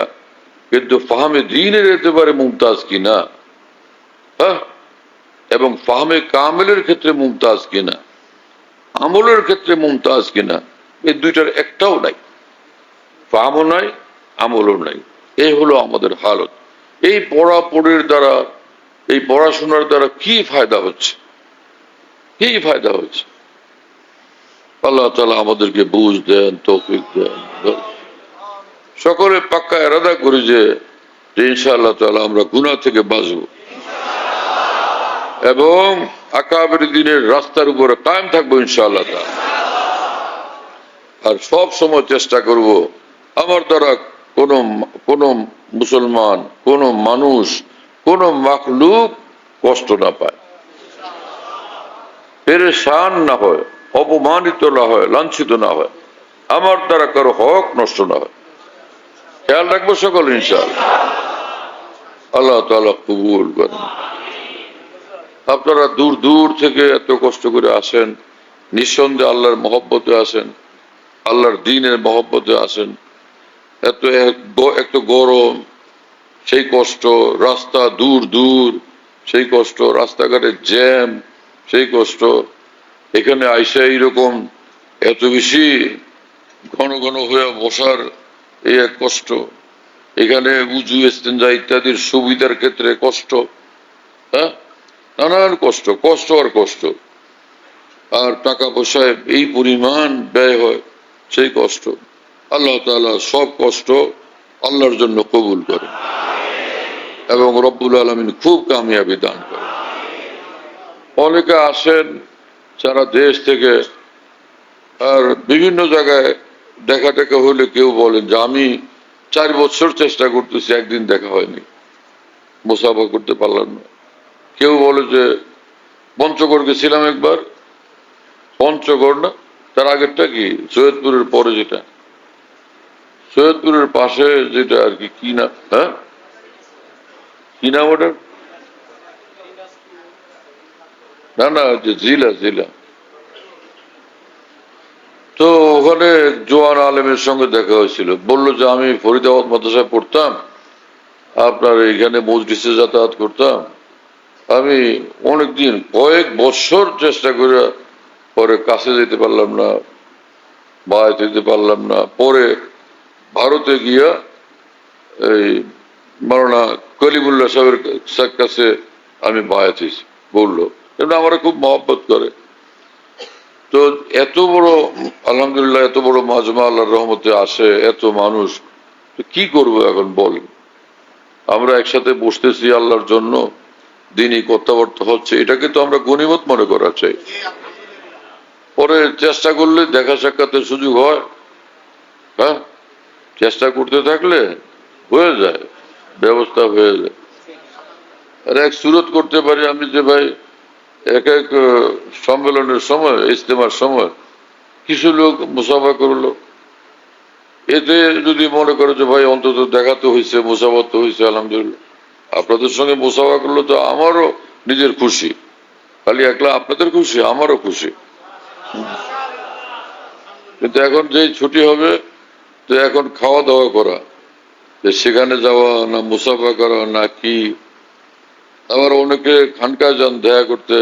কিন্তু ফাহমে দ্বীনের এতেবারে মুমতাজ কিনা, হ্যাঁ, এবং ফাহমে কামেলের ক্ষেত্রে মুমতাজ কিনা, আমলের ক্ষেত্রে মুমতাজ কিনা, এই দুইটার একটাও নাই। ফাহমও নাই, আমলও নাই। এই হলো আমাদের হালত। এই পড়াপড়ির দ্বারা, এই পড়াশোনার দ্বারা কি ফায়দা হচ্ছে? কি ফায়দা হচ্ছে? আল্লাহ তাআলা আমাদেরকে বুঝ দেন, তৌফিক দেন। সকলে পাক্কা ইরাদা করি যে ইনশাআল্লাহ তাআলা আমরা গুনাহ থেকে বাঁচব এবং আকাবের দিনের রাস্তার উপরে কায়েম থাকবো ইনশাআল্লাহ তাআলা। আর সব সময় চেষ্টা করব আমার দ্বারা কোন মুসলমান, কোন মানুষ, কোন মাখলুক কষ্ট না পায়, পেরেশান না হয়, অপমানিত না হয়, লাঞ্ছিত না হয়, আমার দ্বারা কারো হক নষ্ট না হয়। খেয়াল রাখবো সকল ইনশাআল্লাহ। আল্লাহ তাআলা কবুল করেন। আপনারা দূর দূর থেকে এত কষ্ট করে আসেন, নিঃসন্দেহে আল্লাহর মহব্বতে আসেন, আল্লাহর দ্বীনের মহব্বতে আসেন। এত গরম, সেই কষ্ট, রাস্তা দূর দূর, সেই কষ্ট, রাস্তাঘাটে জ্যাম, সেই কষ্ট, এখানে আইসা এইরকম এত বেশি ঘন ঘন হয়ে বসার এই এক কষ্ট, এখানে উজু ইস্তেঞ্জা ইত্যাদির সুবিধার ক্ষেত্রে কষ্ট, হ্যাঁ, নানান কষ্ট, কষ্ট আর কষ্ট। আর টাকা পয়সায় এই পরিমাণ ব্যয় হয়, সেই কষ্ট। আল্লাহ তাআলা সব কষ্ট আল্লাহর জন্য কবুল করে এবং রব্বুল আলামিন খুব কামিয়াবি দান করে। অনেকে আসেন সারা দেশ থেকে, আর বিভিন্ন জায়গায় দেখা টেকা হলে কেউ বলেন যে আমি 4 বছর চেষ্টা করতেছি, একদিন দেখা হয়নি, মুসাফা করতে পারলাম না। কেউ বলে যে পঞ্চগড় গেছিলাম একবার, পঞ্চগড় না, তার আগেরটা কি সৈয়দপুরের পরে যেটা, সৈয়দপুরের পাশে যেটা আর কি, কি না, হ্যাঁ, কি নাম ওটা? না না, যে জিলা, জিলা। তো ওখানে জোয়ান আলেমের সঙ্গে দেখা হয়েছিল। বললো যে আমি ফরিদাবাদ মাদ্রাসায় পড়তাম, আপনার এখানে মজলিসে যাতায়াত করতাম। আমি অনেকদিন, কয়েক বছর চেষ্টা করে পরে কাছে যেতে পারলাম না, বাড়িতে যেতে পারলাম না। পরে ভারতে গিয়া এই মাওলানা কলিমুল্লাহ সাহেবের কাছে আমি বায়াত হয়েছি, বললো এমনি আমার খুব মহব্বত করে। তো এত বড় আলহামদুলিল্লাহ এত বড় মাজমা আল্লাহর রহমতে আসে এত মানুষ, তো কি করব এখন বলেন? আমরা একসাথে বসতেছি আল্লাহর জন্য, দিনই কথাবার্তা হচ্ছে, এটাকে তো আমরা গনিমত মনে করা চাই। পরে চেষ্টা করলে দেখা সাক্ষাতের সুযোগ হয়, হ্যাঁ, চেষ্টা করতে থাকলে হয়ে যায়, ব্যবস্থা হয়ে যায়। আর এক সুরত করতে পারি আমি যে ভাই এক এক সম্মেলনের সময়, ইজতেমার সময় কিছু লোক মুসাফা করলো, এতে যদি মনে করে যে ভাই অন্তত দেখাতে হয়েছে, মুসাফা তো হয়েছে, আলহামদুলিল্লাহ। আপনাদের সঙ্গে মুসাফা করলো তো আমারও নিজের খুশি, খালি একলা আপনাদের খুশি, আমারও খুশি। কিন্তু এখন যেই ছুটি হবে, তো এখন খাওয়া দাওয়া করা, যে সেখানে যাওয়া না মুসাফা করা না কি, আবার অনেকে খানকা যান দেখা করতে,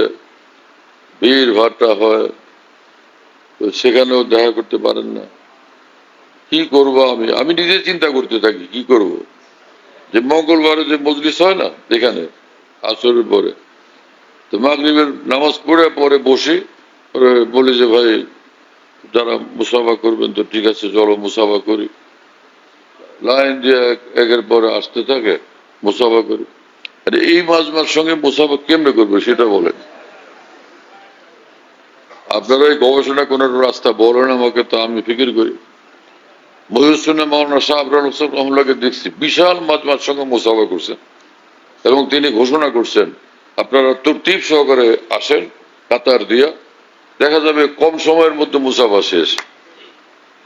ভিড় ভাট্টা হয়, তো সেখানেও দেখা করতে পারেন না। কি করব আমি আমি নিজে চিন্তা করতে থাকি কি করব। যে মঙ্গলবারে যে মজলিস হয় না এখানে আসরের পরে, তো মাগরিবের নামাজ পড়ে পরে বসি, পরে বলি যে ভাই যারা মুসাফা করবেন তো ঠিক আছে চলো মুসাফা করি, লাইন দিয়ে একের পরে আসতে থাকে, মুসাফা করি। আরে এই মাজমার সঙ্গে মুসাফা কেমনে করবে সেটা বলেন। আপনারা এই গবেষণা কোন রাস্তা বলেন আমাকে, তো আমি ফিকির করি। মহিউদ্দিন মাওলানা সাহেব রহমতুল্লাহকে দেখছি বিশাল মাজমার সঙ্গে মুসাফা করছেন, এবং তিনি ঘোষণা করছেন আপনারা তরতিব সহকারে আসেন কাতার দিয়া, দেখা যাবে কম সময়ের মধ্যে মুসাফা শেষ।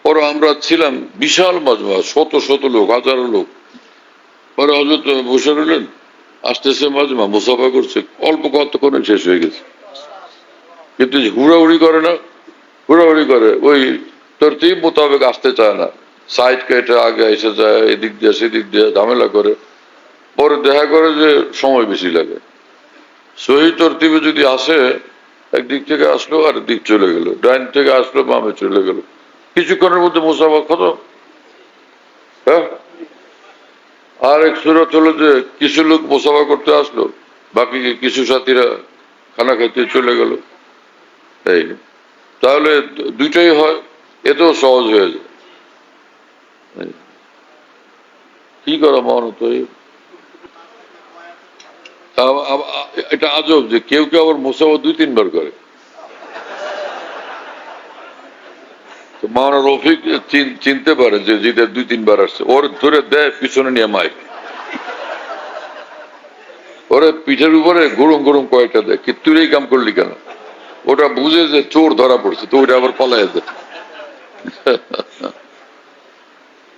পরে আমরা ছিলাম বিশাল মাজমা, শত শত লোক, হাজারো লোক। পরে হযরত বসে রইলেন, আসতেছে মাজমা, মুসাফা করছে, অল্প কতক্ষণে শেষ হয়ে গেছে। কিন্তু হুড়াহুড়ি করে না, হুড়াহুড়ি করে ওই তরতিব মোতাবেক আসতে চায় না, সাইড কেটে আগে এসে যায়, এদিক দিয়ে সেদিক দিয়ে ঝামেলা করে, পরে দেখা করে যে সময় বেশি লাগে। সহি তরতিবে যদি আসে, একদিক থেকে আসলো আর দিক চলে গেল, ডাইন থেকে আসলো বামে চলে গেল, কিছুক্ষণের মধ্যে মুসাফা খতম। হ্যাঁ, আর এক সুরত হলো যে কিছু লোক মুসাফা করতে আসলো, বাকি কিছু সাথীরা খানা খাইতে চলে গেল। এই তাহলে দুইটাই হয়, এতেও সহজ হয়ে যায়। কি করা মহানত, এটা আজব যে কেউ কেউ আবার মুসাফা 2-3 বার করে। মাওলানা রফিক চিনতে পারে যে যেটা 2-3 বার আসছে, ওর ধরে দেয় পিছনে নিয়ে মাইক, ওরে পিঠের উপরে গরম গরম কয়েকটা দেয়, কি তুই এই কাম করলি কেন? ওটা বুঝে যে চোর ধরা পড়ছে, তো ওটা আবার পালাই দেয়।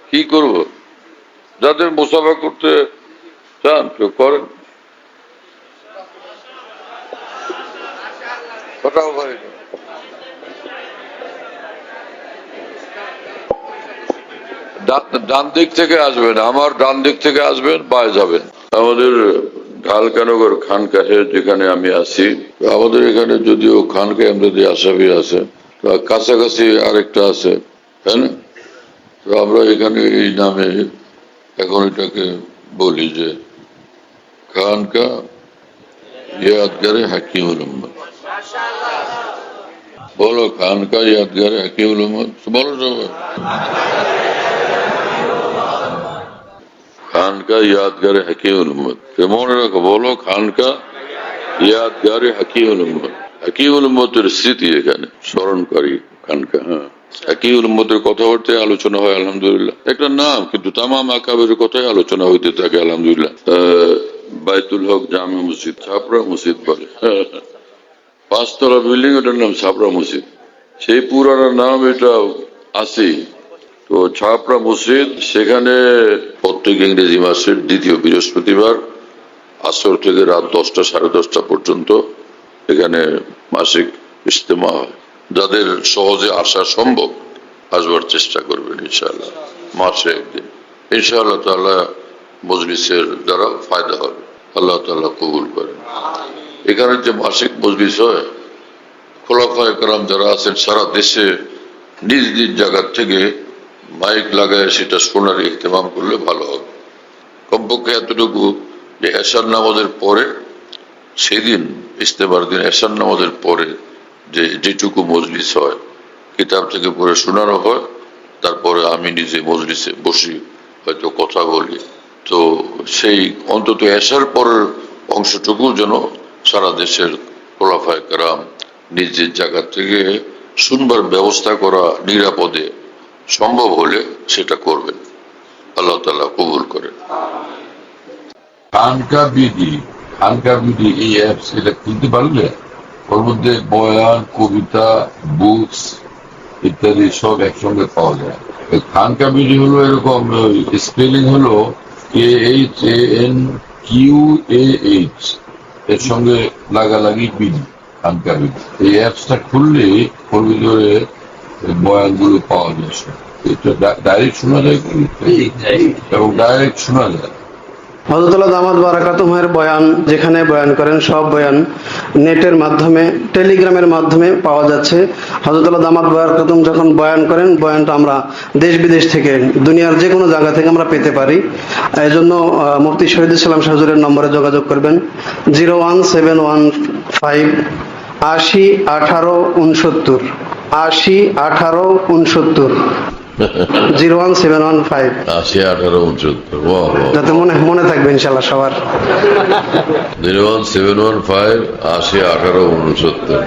কি করব? যাদের মুসাফা করতে চান কেউ করেন। ডান দিক থেকে আসবেন, আমার ডান দিক থেকে আসবেন, বায়ে যাবেন। আমাদের ঢালকানগর খানকাহে যেখানে আমি আছি, আমাদের এখানে যদিও খানকা এমদাদি আসামি আছে, কাছাকাছি আরেকটা আছে, তাই না? তো আমরা এখানে এই নামে এখন এটাকে বলি যে খানকা ইয়াদগারে হাকিমুল উম্মত। বলো খানকা ইয়াদগারে হাকিমুল উম্মত, বলো সবাই খানকা ইয়াদগারে হাকিমুল উম্মত। মনে রাখো, বলো খানকা ইয়াদগারে হাকিমুল উম্মত। হাকিমুল উম্মতের স্মৃতি এখানে স্মরণকারী খানকা। হ্যাঁ, হাকিমুল উম্মতের কথাবার্তায় আলোচনা হয় আলহামদুলিল্লাহ, একটা নাম, কিন্তু তামাম আকাবের কথাই আলোচনা হইতে থাকে আলহামদুলিল্লাহ। বাইতুল হক জামে মসজিদ, ছাপড়া মসজিদ বলে, 5 তলা বিল্ডিং, ওটার নাম ছাপড়া মসজিদ। সেই পুরানো নাম এটা আছে। তো ছাপড়া মসজিদ, সেখানে প্রত্যেক ইংরেজি মাসের দ্বিতীয় বৃহস্পতিবার আসর থেকে রাত 10টা সাড়ে 10টা পর্যন্ত এখানে মাসিক ইজতেমা হয়। যাদের সহজে আসা সম্ভব আসবার চেষ্টা করবেন ইনশাআল্লাহ, মাসে একদিন ইনশাআল্লাহ তাআলা মজলিসের দ্বারা ফায়দা হবে, আল্লাহ তাআলা কবুল করেন। এখানে যে মাসিক মজলিস হয়, খোলাফায়ে কেরাম যারা আছেন সারা দেশে নিজ নিজ জায়গা থেকে মাইক লাগায় সেটা শোনার ইহতেমাম করলে ভালো হবে। কমপক্ষে এতটুকু যে এশার নামাজের পরে, সেদিন ইস্তেমার দিন এশার নামাজের পরে যেটুকু মজলিস হয়, কিতাব থেকে পড়ে শোনানো হয়, তারপরে আমি নিজে মজলিসে বসি, হয়তো কথা বলি। তো সেই অন্তত এশার পরের অংশটুকু যেন সারা দেশের খোলাফায়ে কেরাম নিজের জায়গা থেকে শুনবার ব্যবস্থা করা নিরাপদে সম্ভব হলে সেটা করবেন। আল্লাহ তাআলা কবুল করেন। খানকা বিডি এই অ্যাপস এটা খুলতে পারলে ওর মধ্যে বয়ান, কবিতা, বুকস ইত্যাদি সব একসঙ্গে পাওয়া যায়। খানকা বিডি হলো এরকম, স্পেলিং হলো KHANQAH, এর সঙ্গে লাগালাগি বিডি, খানকা বিডি। এই অ্যাপসটা খুললে ওর ভিতরে বয়ানগুলো পাওয়া যায়। এটা ডাইরেক্ট শোনা যায় এবং ডাইরেক্ট শোনা যায়। হযরতুল্লাহ দামাত বারাকাতুহুর বয়ান, যেখানে বয়ান করেন সব বয়ান নেটের মাধ্যমে, টেলিগ্রামের মাধ্যমে পাওয়া যাচ্ছে। হযরতুল্লাহ দামাত বারাকাতুহু যখন বয়ান করেন, বয়ানটা আমরা দেশ বিদেশ থেকে, দুনিয়ার যে কোনো জায়গা থেকে আমরা পেতে পারি। এই জন্য মুফতি শহীদুল ইসলাম শাহ হুজুরের নম্বরে যোগাযোগ করবেন 01715 80 18 69 80 18 69 01715, 80 18 69। যাতে মনে থাকবে ইনশাআল্লাহ সবার। 01715 80 18 69।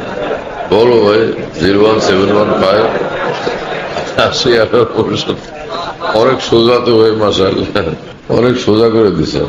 বলো ভাই, 01715 80 18 69। অনেক সোজা তো ভাই, মাশাআল্লাহ, অনেক সোজা করে দিছে।